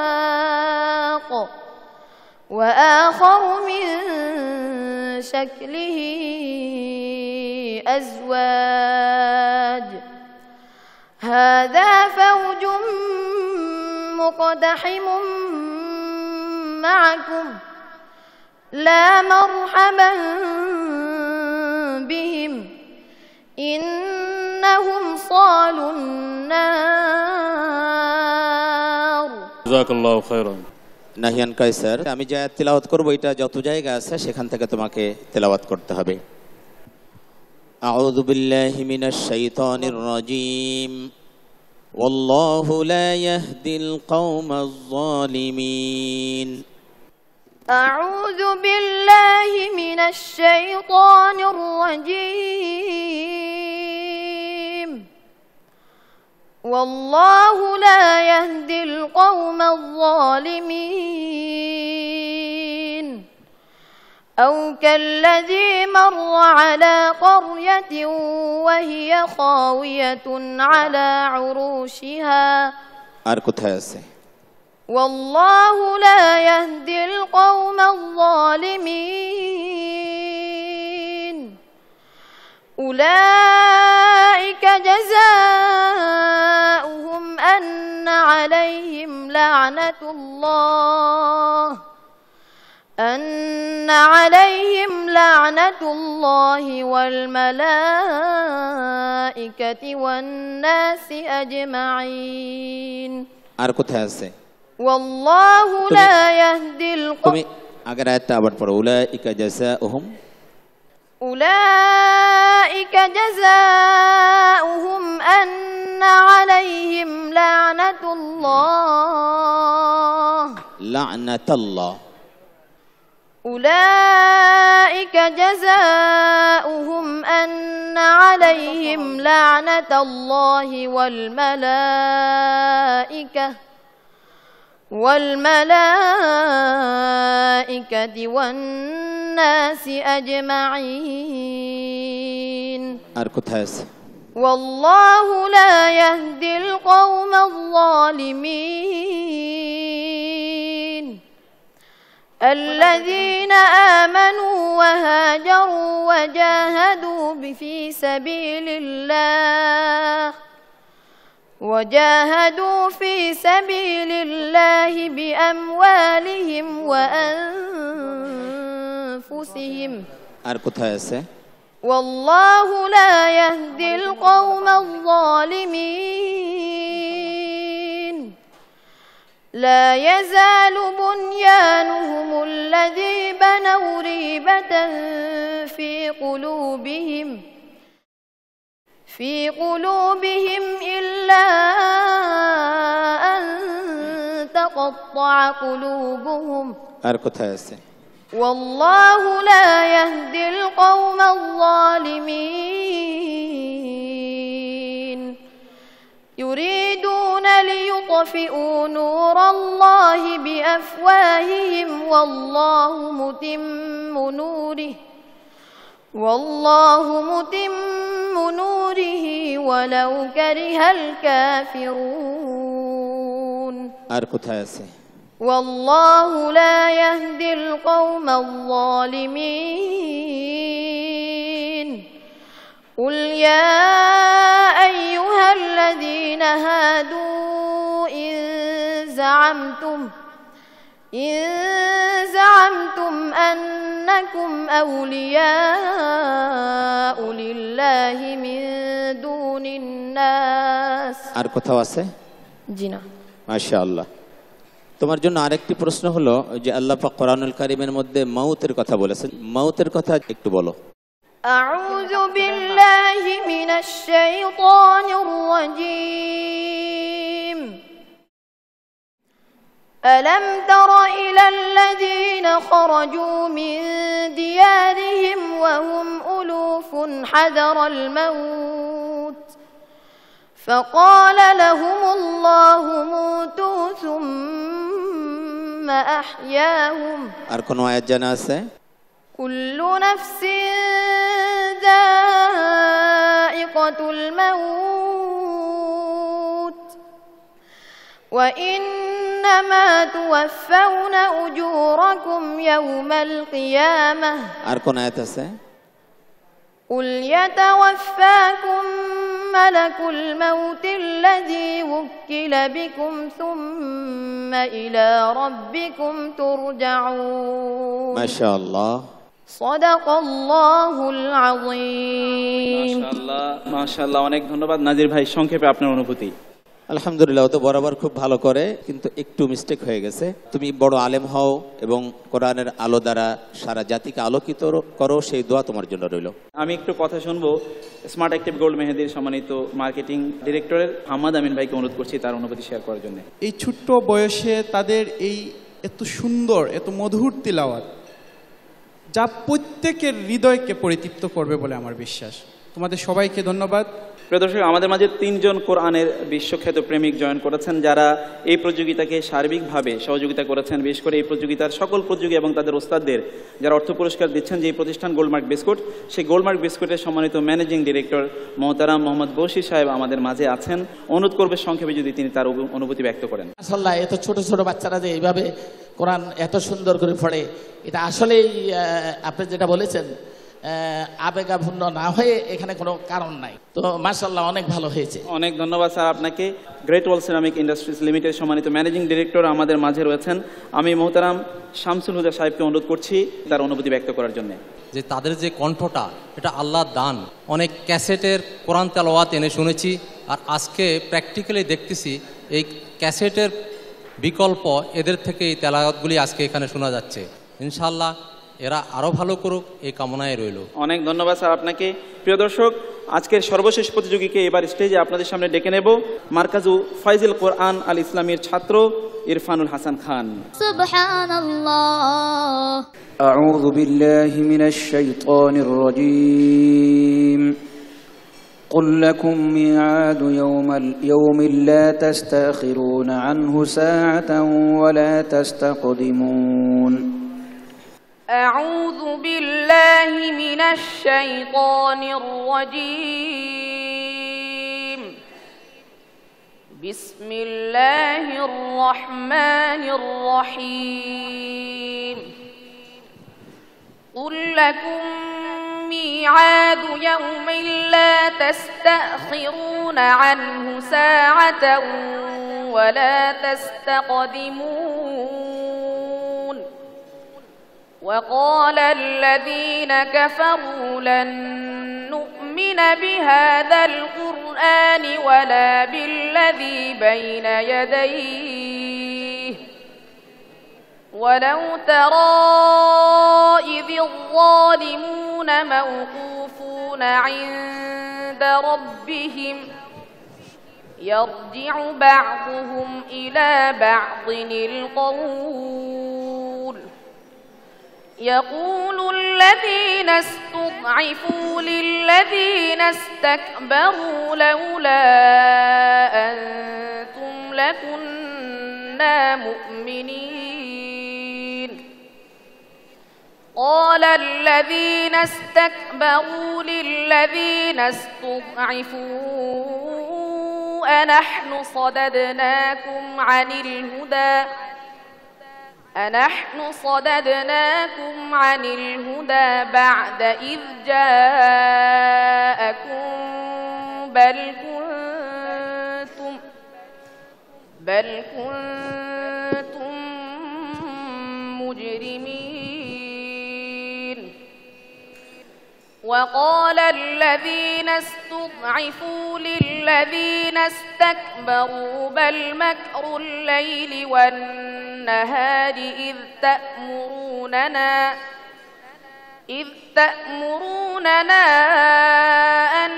Speaker 1: وغساق وآخر من شكله أزواج. هذا فوج مقتحم معكم لا مرحبا بهم إنهم صالوا النار.
Speaker 4: جزاك الله خيرا.
Speaker 3: নাহিয়ান কায়সার, আমি যে আয়াত তিলাওয়াত করব এটা যত জায়গা আছে সেখান থেকে তোমাকে তেলাওয়াত করতে হবে। আউযু বিল্লাহি মিনাশ শাইতানির রাজীম। ওয়াল্লাহু লা ইয়াহদিল কওমাজ যালিমিন।
Speaker 1: أعوذ بالله من الشيطان الرجيم. والله لا يهدي القوم الظالمين. أو كالذي مر على قرية وهي خاوية على عروشها.
Speaker 3: আর কোথায় আছে?
Speaker 1: والله لا يهدي القوم الظالمين. أولئك جزاؤهم أن عليهم لعنة الله والملائكة والناس أجمعين.
Speaker 3: আর কোথায় আছে?
Speaker 1: والله لا يهدي القوم.
Speaker 3: তুমি আগের আয়াতটা আবার পড়ো। উলাইকা জাযাউহুম
Speaker 1: أولئك جزاؤهم أن عليهم لعنة الله
Speaker 3: লা'নাতাল্লাহ
Speaker 1: أولئك جزاؤهم أن عليهم لعنة الله والملائكة والناس أجمعين
Speaker 3: আর কোথায় আছে?
Speaker 1: والله لا يهدي القوم الظالمين الذين آمنوا وهاجروا وجاهدوا في سبيل الله بأموالهم وأنفسهم
Speaker 3: আর কোথায় আছে?
Speaker 1: والله لا يهدي القوم الظالمين لا يزال بنيانهم الذي بنوا ريبة في قلوبهم إلا أن تقطع قلوبهم
Speaker 3: আর কোথায় আছে?
Speaker 1: والله لا يهدي القوم الظالمين يريدون ليطفئوا نور الله بأفواههم والله متم نوره ولو كره الكافرون
Speaker 3: আর কোথায় আছে?
Speaker 1: والله لا يهدي القوم الظالمين قل يا أيها الذين هادوا إن زعمتم أنكم أولياء لله من دون الناس
Speaker 3: আর কোথাও আছে?
Speaker 1: জি না।
Speaker 3: মাশাআল্লাহ। তোমার জন্য আরেকটি প্রশ্ন হলো যে আল্লাহ পাক কোরআনুল কারীমের মধ্যে মাউতের কথা বলেছেন, মাউতের কথা একটু বলো।
Speaker 1: أعوذ بالله من الشيطان الرجيم ألم تر إلى الذين خرجوا من ديارهم وهم ألوف حذر الموت فقال لهم الله موتوا ثم أحياهم
Speaker 3: আর কোন আয়াত জানা আছে?
Speaker 1: كل نفس ذائقة الموت وإنما توفون أجوركم يوم القيامة
Speaker 3: আর কোন আয়াত আছে?
Speaker 1: قل يتوفاكم ملك الموت الذي وكل بكم ثم إلى ربكم ترجعون
Speaker 3: ما شاء الله
Speaker 1: صدق الله العظيم
Speaker 2: মাশাআল্লাহ অনেক ধন্যবাদ নাজির ভাই, সংক্ষেপে আপনার অনুভূতি।
Speaker 3: আলহামদুলিল্লাহ, ও তো বরাবর খুব ভালো করে, কিন্তু একটু মিস্টেক হয়ে গেছে। তুমি বড় আলেম হও এবং কোরআনের আলো দ্বারা সারা জাতিকে আলোকিত করো, সেই দোয়া তোমার জন্য রইল।
Speaker 2: আমি একটু কথা শুনবো স্মার্ট অ্যাক্টিভ গোল্ড মেহেদির সম্মানিত মার্কেটিং ডিরেক্টরের হামাদ আমিন ভাইকে অনুরোধ করছি তার অনুভূতি শেয়ার করার জন্য।
Speaker 16: এই ছোট্ট বয়সে তাদের এই এত সুন্দর এত মধুর তিলাওয়াত যা প্রত্যেকের হৃদয়কে পরিতৃপ্ত করবে বলে আমার বিশ্বাস। তোমাদের সবাইকে ধন্যবাদ।
Speaker 2: প্রিয় দর্শক, আমাদের মাঝে 3 জন কোরআনের বিশ্বখ্যাত প্রেমিক জয়েন করেছেন, যারা এই প্রতিযোগিতাকে সার্বিকভাবে সহযোগিতা করেছেন। বিশেষ করে এই প্রতিযোগিতার সকল প্রতিযোগী এবং তাদের ওস্তাদদের যারা অর্থ পুরস্কার দিচ্ছেন, যে প্রতিষ্ঠান গোলমার্ক বিস্কুট, সেই গোলমার্ক বিস্কুটের সম্মানিত ম্যানেজিং ডিরেক্টর মোহতারাম মোহাম্মদ বশির সাহেব আমাদের মাঝে আছেন। অনুরোধ করবে সংক্ষেপে যদি তিনি তার অনুভূতি ব্যক্ত করেন।
Speaker 17: মাশাআল্লাহ, এত ছোট ছোট বাচ্চারা যে এইভাবে কোরআন এত সুন্দর করে পড়ে, এটা আসলেই আপনি যেটা বলেছেন আবেগাপূর্ণ না হয়ে এখানে কোনো কারণ নাই। তো মাশাআল্লাহ, অনেক ভালো হয়েছে।
Speaker 2: অনেক ধন্যবাদ স্যার আপনাকে। Great Wall Ceramic industries limited সম্মানিত ম্যানেজিং ডিরেক্টর আমাদের মাঝে রয়েছেন। আমি মোহতারাম শামসুল হুদা সাহেবকে অনুরোধ করছি তার অনুভূতি ব্যক্ত করার জন্য।
Speaker 18: যে তাদের যে কণ্ঠটা, এটা আল্লাহর দান। অনেক ক্যাসেটের কোরআন তেলাওয়াত এনে শুনেছি, আর আজকে প্র্যাকটিক্যালি দেখতেছি এই ক্যাসেটের বিকল্প এদের থেকে এই তেলাওয়াতগুলি আজকে এখানে শোনা যাচ্ছে। ইনশাআল্লাহ এরা আরও ভালো করুক এই কামনায় রইল।
Speaker 2: অনেক ধন্যবাদ স্যার আপনাকে। প্রিয় দর্শক, আজকের সর্বশেষ প্রতিযোগীকে এবার স্টেজে আপনাদের সামনে ডেকে নেব মার্কাজু ফাইজুল কোরআন আল ইসলামের ছাত্র ইরফানুল হাসান খান।
Speaker 1: সুবহানাল্লাহ।
Speaker 5: আউযু বিল্লাহি মিনাশ শাইতানির রাজীম। قل لكم ميعاد يوم لا تستأخرون عنه ساعة ولا تستقدمون.
Speaker 1: أعوذ بالله من الشيطان الرجيم. بسم الله الرحمن الرحيم. قل لكم ميعاد يوم لا تستأخرون عنه ساعة ولا تستقدمون. وقال الذين كفروا لن نؤمن بهذا القرآن ولا بالذي بين يديه ولو ترى إذ الظالمون موقوفون عند ربهم يرجع بعضهم إلى بعض القول يقول الذين استضعفوا للذين استكبروا لولا أنتم لكنا مؤمنين. قال الذين استكبروا للذين استضعفوا أنحن صددناكم عن الهدى بعد إذ جاءكم بل كنتم مجرمين. وقال الذين استضعفوا للذين استكبروا بل مكر الليل والنهار إذ تأمروننا أن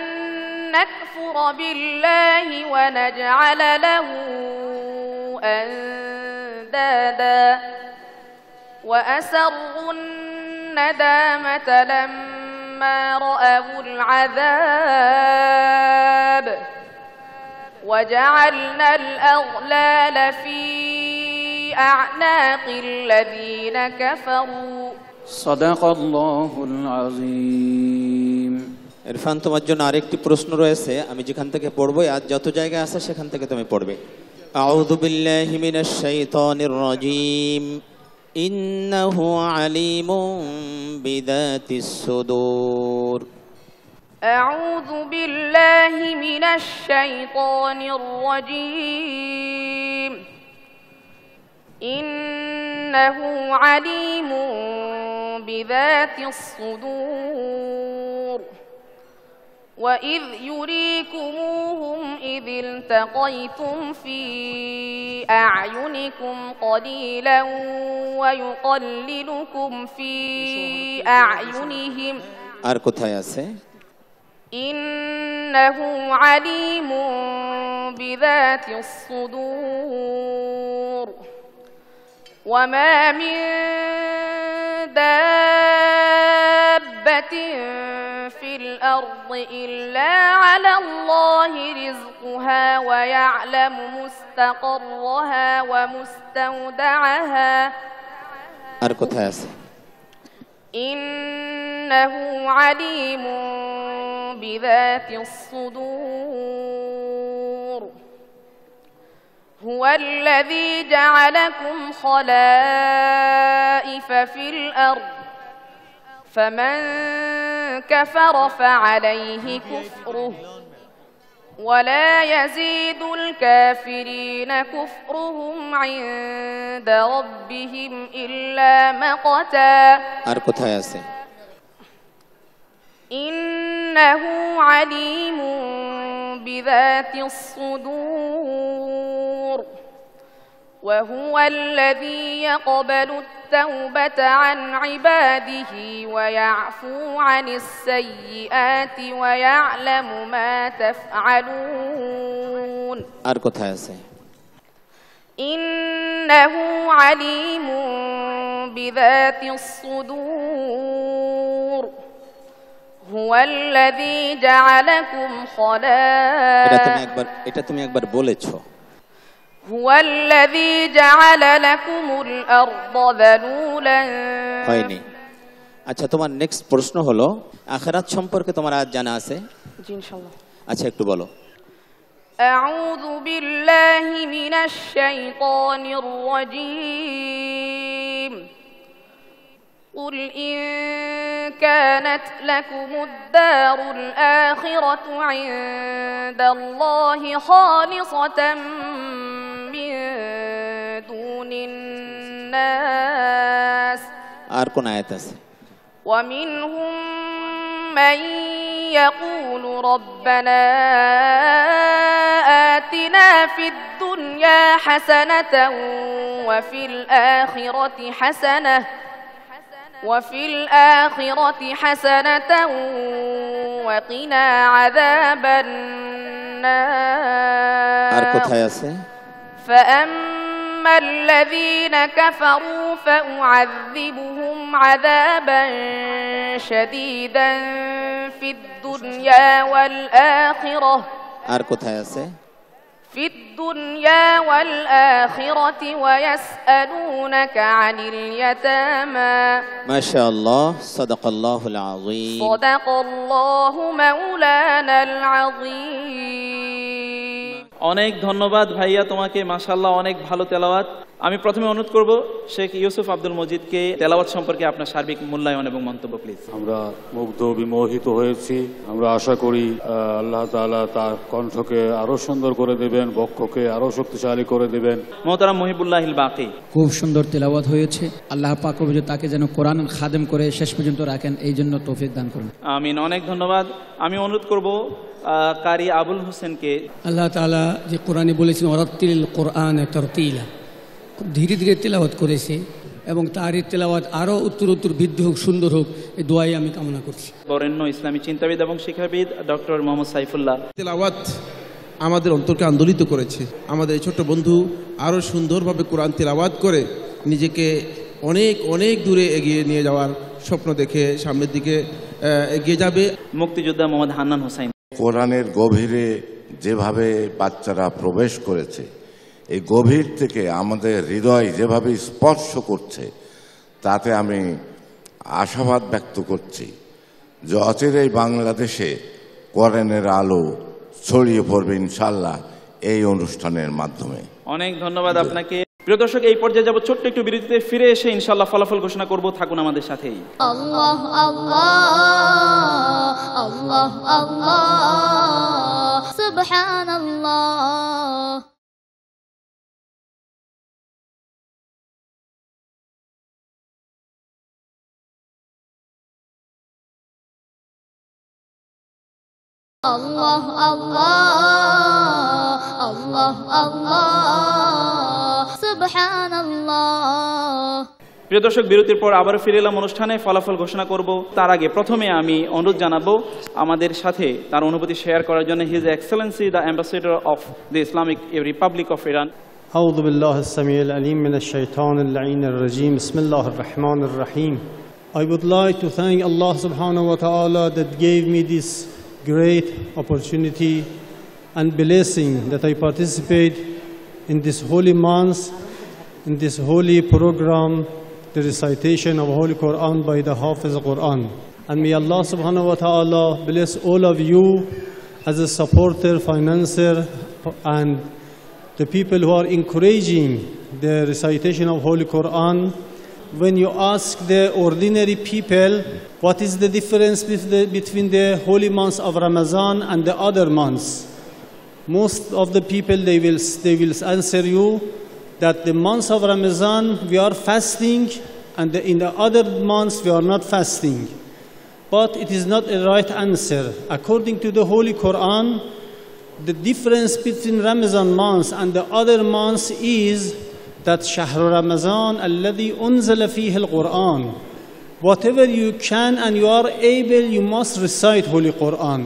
Speaker 1: نكفر بالله ونجعل له أندادا وأسروا الندامة لما رأوا العذاب وجعلنا الأغلال في أعناق الذين كفروا. صدق الله العظيم.
Speaker 3: ইরফান, তোমার জন্য আরেকটি প্রশ্ন রয়েছে, আমি যেখান থেকে পড়বো আর যত জায়গায় আছে সেখান থেকে তুমি পড়বে। আউযু বিল্লাহি মিনাশ শাইতানির রাজীম। ইন্নাহু আলিমুম বিযাতিস সুদূর।
Speaker 1: আউযু বিল্লাহি মিনাশ শাইতানির রাজীম। ইন্নাহু আলিমুম বিযাতিস সুদূর। وإذ يريكموهم إذ التقيتم في أعينكم قليلا ويقللكم في أعينهم.
Speaker 3: আর কোথায় আছে?
Speaker 1: إنه عليم بذات الصدور. وما من دابة في الأرض إلا على الله رزقها ويعلم مستقرها ومستودعها.
Speaker 3: আর কোথায় আছে?
Speaker 1: إنه عليم بذات الصدور. هو الذي جعلكم خلائف في الأرض فمن كفر فعليه كفره ولا يزيد الكافرين كفرهم عند ربهم إلا مقتا.
Speaker 3: আর কোথায় আছে?
Speaker 1: إنه عليم بذات الصدور. وهو الذي يقبل التوبة عن عباده ويعفو عن السيئات ويعلم ما تفعلون
Speaker 3: আর কোথায় আছে
Speaker 1: إنه عليم بذات الصدور هو الذي جعلكم
Speaker 3: এটা তুমি একবার বলেছো
Speaker 1: هو الذي جعل لكم الأرض ذلولا
Speaker 3: হয়নি আচ্ছা তোমার নেক্সট প্রশ্ন হলো আখিরাত সম্পর্কে তোমার আজ জানা আছে
Speaker 1: জি ইনশাআল্লাহ
Speaker 3: আচ্ছা একটু বলো
Speaker 1: أعوذ بالله من الشيطان الرجيم قل إن كانت لكم الدار الآخرة عند الله خالصة من دون الناس
Speaker 3: আর কোন আয়াত আছে
Speaker 1: ومنهم من يقول ربنا آتنا في الدنيا حسنة وفي الآخرة حسنة وقنا عذاب النار فأما الذين كفروا فأعذبهم عذابا شديدا في الدنيا والآخرة في الدنيا والآخرة ويسألونك عن اليتامى
Speaker 3: ما شاء الله صدق الله العظيم
Speaker 1: صدق الله مولانا العظيم
Speaker 2: অনেক ধন্যবাদ ভাইয়া তোমাকে মাশাআল্লাহ অনেক ভালো তেলাওয়াত আমি প্রথমে অনুরোধ করব শেখ ইউসুফ আব্দুল মজিদকে তেলাওয়াত সম্পর্কে আপনার সার্বিক মূল্যায়ন এবং মন্তব্য প্লিজ
Speaker 4: আমরা মুগ্ধ বিমোহিত হয়েছি আমরা আশা করি আল্লাহ তাআলা তার কণ্ঠকে আরো সুন্দর করে দেবেন বক্ষকে আরো শক্তিশালী করে দেবেন
Speaker 2: মোহতারাম মহিবুল্লাহিল বাকি
Speaker 19: খুব সুন্দর তেলাওয়াত হয়েছে আল্লাহ পাক তাকে যেন কোরআন খাদেম করে শেষ পর্যন্ত রাখেন এই জন্য তৌফিক দান করুন
Speaker 2: আমিন অনেক ধন্যবাদ আমি অনুরোধ করব কারি আবুল হোসেনকে
Speaker 19: আল্লাহ তাআলা যে কোরআনে বলেছেন ওয়ারাত্তিল কোরআন তারতিলা খুব ধীরে ধীরে তেলাওয়াত করেছে এবং তার এই তেলাওয়াত আরো উত্তর বৃদ্ধি হোক সুন্দর হোক এই দোয়াই আমি কামনা করছি
Speaker 2: বরেণ্য ইসলামী চিন্তাবিদ এবং শিক্ষাবিদ ডক্টর মোহাম্মদ সাইফুল্লাহ
Speaker 20: তেলাওয়াত আমাদের অন্তরকে আন্দোলিত করেছে আমাদের এই ছোট্ট বন্ধু আরো সুন্দরভাবে কোরআন তেলাওয়াত করে নিজেকে অনেক অনেক দূরে এগিয়ে নিয়ে যাওয়ার স্বপ্ন দেখে সামনের দিকে এগিয়ে যাবে
Speaker 2: মুক্তিযোদ্ধা মোহাম্মদ হান্নান হোসেন
Speaker 21: কোরআনের গভীরে যেভাবে বাচ্চারা প্রবেশ করেছে এই গভীর থেকে আমাদের হৃদয় যেভাবে স্পর্শ করছে তাতে আমি আশাবাদ ব্যক্ত করছি যে অচিরেই বাংলাদেশে কোরআনের আলো ছড়িয়ে পড়বে ইনশাআল্লাহ এই অনুষ্ঠানের মাধ্যমে
Speaker 2: অনেক ধন্যবাদ আপনাকে প্রিয় দর্শক এই পর্যায়ে যাব ছোট্ট একটু বিরতিতে ফিরে এসে ইনশাআল্লাহ ফলাফল ঘোষণা করব থাকুন আমাদের সাথেই
Speaker 22: আল্লাহ আল্লাহ আল্লাহ আল্লাহ সুবহানাল্লাহ আল্লাহ আল্লাহ আল্লাহ আল্লাহ সুবহানাল্লাহ
Speaker 2: প্রিয় দর্শক বিরতির পর আবার ফিরে এলাম অনুষ্ঠানে ফলাফল ঘোষণা করব তার আগে প্রথমে আমি অনুরোধ জানাবো আমাদের সাথে তার অনুভূতি শেয়ার করার জন্য his excellency the ambassador of the Islamic republic of Iran
Speaker 23: أعوذ بالله السميع العليم من الشيطان اللعين الرجيم بسم الله الرحمن الرحيم I would like to thank Allah subhanahu wa ta'ala that gave me this great opportunity and blessing that I participate in this holy month, in this holy program, the recitation of Holy Quran by the Hafiz Quran. And may Allah subhanahu wa ta'ala bless all of you as a supporter, financer, and the people who are encouraging the recitation of Holy Quran. When you ask the ordinary people what is the difference between the holy months of Ramadan and the other months, most of the people they will answer you that the months of Ramadan we are fasting and in the other months we are not fasting. But it is not a right answer. According to the Holy Quran, the difference between Ramadan months and the other months is that شهر رمضان الذي أنزل فيه القرآن. Whatever you can and you are able, you must recite Holy Quran.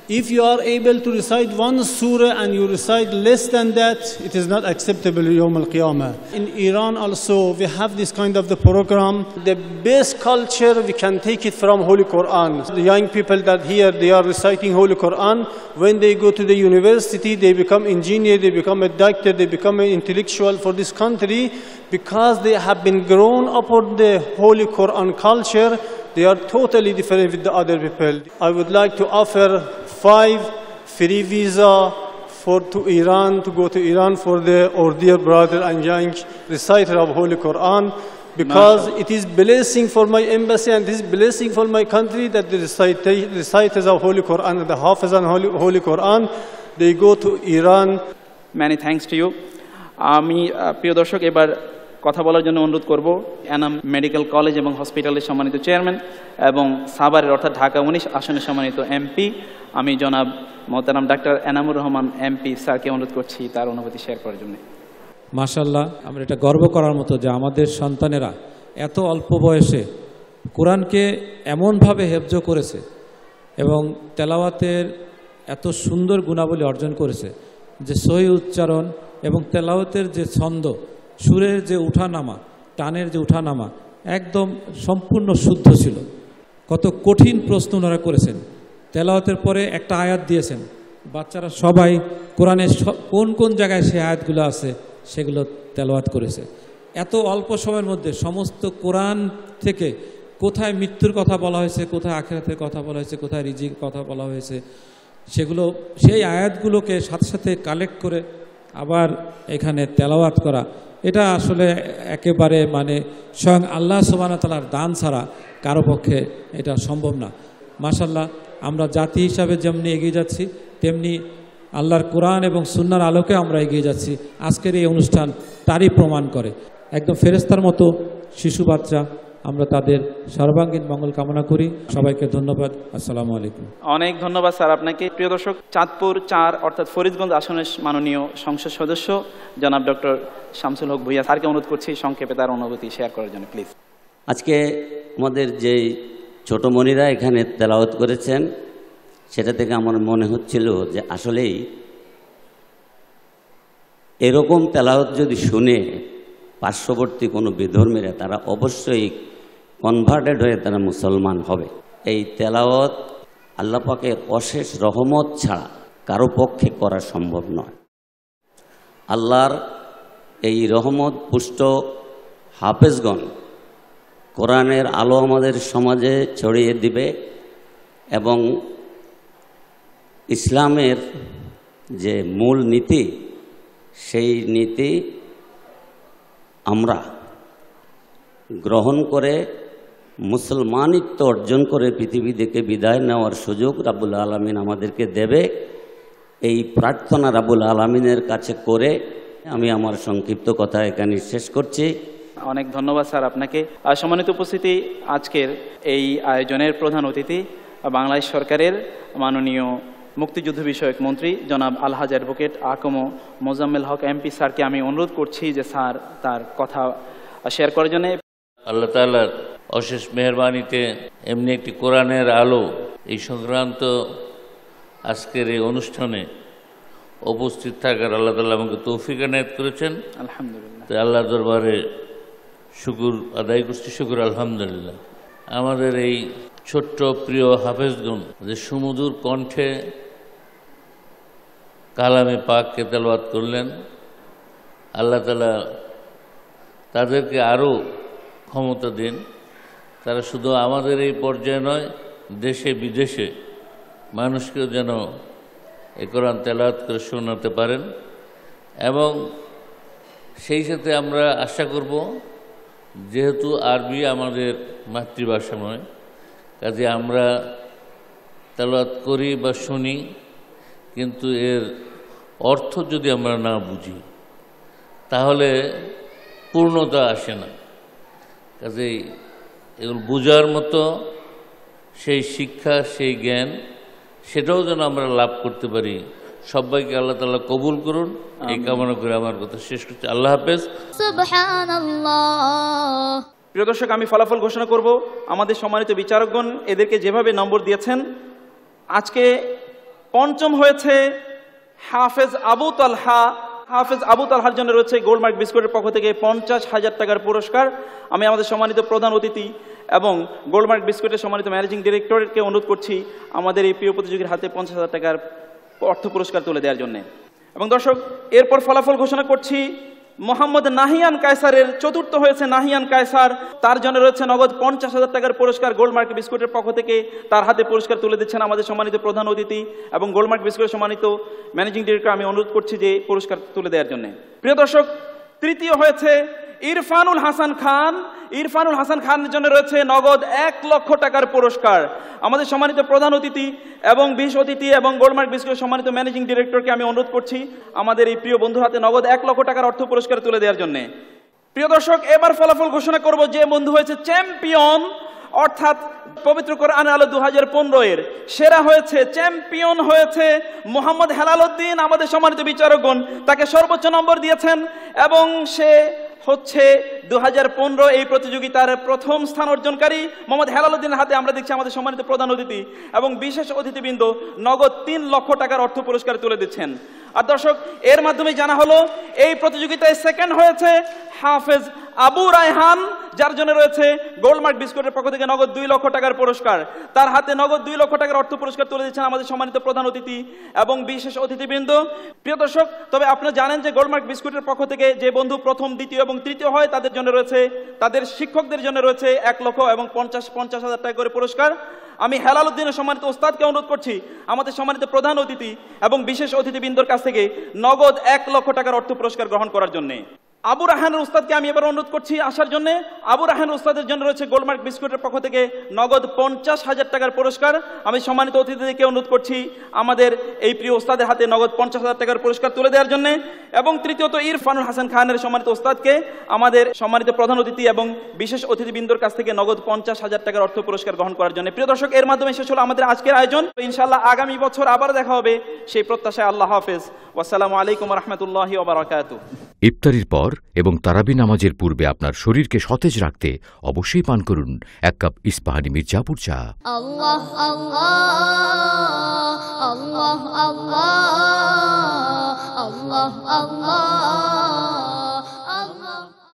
Speaker 23: If you are able to recite one surah and you recite less than that, it is not acceptable Yawm al-Qiyamah. In Iran also, we have this kind of the program. The best culture, we can take it from Holy Quran. The young people that here, they are reciting Holy Quran. When they go to the university, they become engineer, they become a doctor, they become an intellectual for this country because they have been grown up on the Holy Quran culture. They are totally different with the other people. I would like to offer 5 free visa to Iran, to go to Iran for our dear brother and young reciter of Holy Quran, because it is blessing for my embassy and it is blessing for my country that the reciters of Holy Quran and the Hafiz on Holy Quran, they go to Iran.
Speaker 2: Many thanks to you. আমি প্রিয় দর্শক এবার কথা বলার জন্য অনুরোধ করব Enam medical college এবং হসপিটালের সম্মানিত চেয়ারম্যান এবং সাভারের অর্থাৎ ঢাকা 19 আসনের সম্মানিত এমপি আমি জনাব মোহতারাম ডাক্তার এনামুর রহমান এমপি স্যারকে অনুরোধ করছি তার অনুভূতি শেয়ার করার জন্য।
Speaker 7: মাশাআল্লাহ, আমরা এটা গর্ব করার মতো যে আমাদের সন্তানেরা এত অল্প বয়সে কোরআনকে এমনভাবে হেফজ করেছে এবং তেলাওয়াতের এত সুন্দর গুণাবলী অর্জন করেছে যে সহি উচ্চারণ এবং তেলাওয়াতের যে ছন্দ, সুরের যে উঠানামা, টানের যে উঠানামা একদম সম্পূর্ণ শুদ্ধ ছিল। কত কঠিন প্রশ্ন ওনারা করেছেন, তেলাওয়াতের পরে একটা আয়াত দিয়েছেন, বাচ্চারা সবাই কোরআনের কোন কোন জায়গায় সে আয়াতগুলো আছে সেগুলো তেলাওয়াত করেছে। এত অল্প সময়ের মধ্যে সমস্ত কোরআন থেকে কোথায় মৃত্যুর কথা বলা হয়েছে, কোথায় আখিরাতের কথা বলা হয়েছে, কোথায় রিজিকের কথা বলা হয়েছে, সেগুলো সেই আয়াতগুলোকে সাথে সাথে কালেক্ট করে আবার এখানে তেলাওয়াত করা, এটা আসলে একেবারে মানে স্বয়ং আল্লাহ সুবহানাহু ওয়া তাআলার দান ছাড়া কারো পক্ষে এটা সম্ভব না। মাশাআল্লাহ, আমরা জাতি হিসাবে যেমনি এগিয়ে যাচ্ছি তেমনি আল্লাহর কোরআন এবং সুন্নাহর আলোকে আমরা এগিয়ে যাচ্ছি। আজকের এই অনুষ্ঠান তারই প্রমাণ করে। একদম ফেরেশতার মতো শিশু বাচ্চা, আমরা তাদের সর্বাঙ্গীন মঙ্গল কামনা করি। সবাইকে ধন্যবাদ। আসসালামু আলাইকুম।
Speaker 2: অনেক ধন্যবাদ স্যার আপনাকে। প্রিয় দর্শক, চাঁদপুর 4 অর্থাৎ ফরিদগঞ্জ আসনের মাননীয় সংসদ সদস্য জনাব ডক্টর শামসুল হক ভূঁইয়া স্যারকে অনুরোধ করছি সংক্ষেপে তার অনুভূতি শেয়ার করার জন্য, প্লিজ।
Speaker 9: আজকে আমাদের যে ছোট মনিরা এখানে তেলাওয়াত করেছেন সেটা থেকে আমার মনে হচ্ছিল যে আসলেই এরকম তেলাওয়াত যদি শুনে পার্শ্ববর্তী কোনো বিধর্মীরা তারা অবশ্যই কনভার্টেড হয়ে তারা মুসলমান হবে। এই তেলাওয়াত আল্লাহ পাকের অশেষ রহমত ছাড়া কারো পক্ষে করা সম্ভব নয়। আল্লাহর এই রহমত পুষ্ট হাফেজগণ কোরআনের আলো আমাদের সমাজে ছড়িয়ে দিবে এবং ইসলামের যে মূল নীতি সেই নীতি আমরা গ্রহণ করে মুসলমানিত্ব অর্জন করে পৃথিবী থেকে বিদায় নেওয়ার সুযোগ রাব্বুল আলামিন আমাদেরকে দেবে, এই প্রার্থনা রাব্বুল আলামিনের কাছে করে আমি আমার সংক্ষিপ্ত কথা এখানে শেষ করছি।
Speaker 2: অনেক ধন্যবাদ স্যার আপনাকে। সম্মানিত উপস্থিতি, আজকের এই আয়োজনের প্রধান অতিথি বাংলাদেশ সরকারের মাননীয় মুক্তিযুদ্ধ বিষয়ক মন্ত্রী জনাব আলহাজ অ্যাডভোকেট আকম মোজাম্মেল হক এমপি স্যারকে আমি অনুরোধ করছি যে স্যার তার কথা শেয়ার করার জন্য।
Speaker 6: আল্লাহ তাআলার অশেষ মেহেরবানিতে এমনি একটি কোরআনের আলো এই সংক্রান্ত আজকের এই অনুষ্ঠানে উপস্থিত থাকার আল্লাহ তাআলা আমাকে তৌফিক এনায়েত করেছেন।
Speaker 2: আলহামদুলিল্লাহ।
Speaker 6: তো আল্লাহ দরবারে শুকুর আদায় করছি, শুকুর আলহামদুলিল্লাহ। আমাদের এই ছোট্ট প্রিয় হাফেজগণ যে সুমধুর কণ্ঠে কালামে পাককে তেলাওয়াত করলেন, আল্লাহ তাআলা তাদেরকে আরও ক্ষমতা দিন, তারা শুধু আমাদের এই পর্যায়ে নয় দেশে বিদেশে মানুষকেও যেন এই কোরআন তেলাওয়াত করে শোনাতে পারেন। এবং সেই সাথে আমরা আশা করব, যেহেতু আরবি আমাদের মাতৃভাষা নয়, কাজে আমরা তেলাওয়াত করি বা শুনি, কিন্তু এর অর্থ যদি আমরা না বুঝি তাহলে পূর্ণতা আসে না। কাজেই এগুলো বোঝার মতো সেই শিক্ষা, সেই জ্ঞান, সেটাও যেন আমরা লাভ করতে পারি, সবাইকে আল্লাহ তাআলা কবুল করুন, এই কামনা করে আমার কথা শেষ করছি। আল্লাহ হাফেজ।
Speaker 22: সুবহানাল্লাহ।
Speaker 2: প্রিয় দর্শক, আমি ফলাফল ঘোষণা করব। আমাদের সম্মানিত বিচারকগণ এদেরকে যেভাবে নম্বর দিয়েছেন, আজকে পঞ্চম হয়েছে হাফেজ আবু তালহা। হাফেজ আবু তালহার জন্য রয়েছে গোল্ডমার্ক বিস্কুটের পক্ষ থেকে 50,000 টাকার পুরস্কার। আমি আমাদের সম্মানিত প্রধান অতিথি এবং গোল্ডমার্ক বিস্কুটের সম্মানিত ম্যানেজিং ডিরেক্টরকে অনুরোধ করছি আমাদের এই প্রিয় প্রতিযোগীর হাতে 50,000 টাকার অর্থ পুরস্কার তুলে দেওয়ার জন্য। এবং দর্শক, এরপর ফলাফল ঘোষণা করছি। মোহাম্মদ নাহিয়ান কায়সারের চতুর্থ হয়েছে নাহিয়ান কায়সার, তার জন্য রয়েছে নগদ 50,000 টাকার পুরস্কার। গোল্ডমার্ক বিস্কুটের পক্ষ থেকে তার হাতে পুরস্কার তুলে দিচ্ছেন আমাদের সম্মানিত প্রধান অতিথি এবং গোল্ডমার্ক বিস্কুটের সম্মানিত ম্যানেজিং ডিরেক্টর। আমি অনুরোধ করছি যে পুরস্কার তুলে দেওয়ার জন্য। প্রিয় দর্শক, তৃতীয় হয়েছে ইরফানুল হাসান খান। ইরফানুল হাসান খানের জন্য রয়েছে নগদ 1 লক্ষ টাকার পুরস্কার। আমাদের সম্মানিত প্রধান অতিথি এবং বিশেষ অতিথি এবং গোল্ডমার্ক বিস্কুটের সম্মানিত ম্যানেজিং ডিরেক্টরকে আমি অনুরোধ করছি আমাদের এই প্রিয় বন্ধুর হাতে নগদ 1 লক্ষ টাকার অর্থ পুরস্কার তুলে দেওয়ার জন্য। প্রিয় দর্শক, এবার ফলাফল ঘোষণা করব যে বন্ধু হয়েছে চ্যাম্পিয়ন, অর্থাৎ পবিত্র কোরআন আলো 2015 সেরা হয়েছে, চ্যাম্পিয়ন হয়েছে মোহাম্মদ হেলাল উদ্দিন। আমাদের সম্মানিত বিচারকগণ তাকে সর্বোচ্চ নম্বর দিয়েছেন এবং সে হচ্ছে 2015 এই প্রতিযোগিতার প্রথম স্থান অর্জনকারী। মোহাম্মদ হেলাল উদ্দিনের হাতে আমরা দেখছি আমাদের সম্মানিত প্রধান অতিথি এবং বিশেষ অতিথিবৃন্দ নগদ 3 লক্ষ টাকার অর্থ পুরস্কার তুলে দিচ্ছেন। আর দর্শক, এর মাধ্যমে জানা হলো এই প্রতিযোগিতায় সেকেন্ড হয়েছে হাফেজ আবু রায়হান, যার জন্য রয়েছে গোল্ডমার্ক বিস্কুটের পক্ষ থেকে নগদ 2 লক্ষ টাকার পুরস্কার। তার হাতে নগদ 2 লক্ষ টাকার অর্থ পুরস্কার তুলে দিচ্ছেন আমাদের সম্মানিত প্রধান অতিথি এবং বিশেষ অতিথিবৃন্দ। প্রিয় দর্শক, তবে আপনারা জানেন যে গোল্ডমার্ক বিস্কুটের পক্ষ থেকে যে বন্ধু প্রথম, দ্বিতীয় এবং তৃতীয় হয় তাদের জন্য রয়েছে, তাদের শিক্ষকদের জন্য রয়েছে 1 লক্ষ এবং 50,000 টাকা করে পুরস্কার। আমি হেলাল উদ্দিনের সম্মানিত ওস্তাদকে অনুরোধ করছি আমাদের সম্মানিত প্রধান অতিথি এবং বিশেষ অতিথিবৃন্দর কাছ থেকে নগদ 1 লক্ষ টাকার অর্থ পুরস্কার গ্রহণ করার জন্য। আবু রাহানের উস্তাদকে আমি এবার অনুরোধ করছি আসার জন্য। আবু রাহান উস্তাদের জন্য রয়েছে গোল্ডমার্ক বিস্কুটের পক্ষ থেকে নগদ 50,000 টাকার পুরস্কার। আমি সম্মানিত অতিথিদেরকে অনুরোধ করছি আমাদের এই প্রিয় ওস্তাদের হাতে নগদ 50,000 টাকার পুরস্কার তুলে দেওয়ার জন্য। এবং তৃতীয়ত ইরফানুল হাসান খানের সম্মানিত ওস্তাদকে আমাদের সম্মানিত প্রধান অতিথি এবং বিশেষ অতিথিবৃন্দর কাছ থেকে নগদ 50,000 টাকার অর্থ পুরস্কার গ্রহণ করার জন্য। প্রিয় দর্শক, এর মাধ্যমে শেষ হলো আমাদের আজকের আয়োজন। ইনশাআল্লাহ আগামী বছর আবার দেখা হবে সেই প্রত্যাশায়। আল্লাহ হাফেজ। ওয়াসসালামু আলাইকুম ওয়া রাহমাতুল্লাহি ওয়া বারাকাতুহু।
Speaker 8: ইফতারির পর এবং তারাবি নামাজের পূর্বে আপনার শরীরকে সতেজ রাখতে অবশ্যই পান করুন 1 কাপ ইস্পাহানি মির্জাপুর চা।
Speaker 22: আল্লাহ আল্লাহ আল্লাহ আল্লাহ আল্লাহ আল্লাহ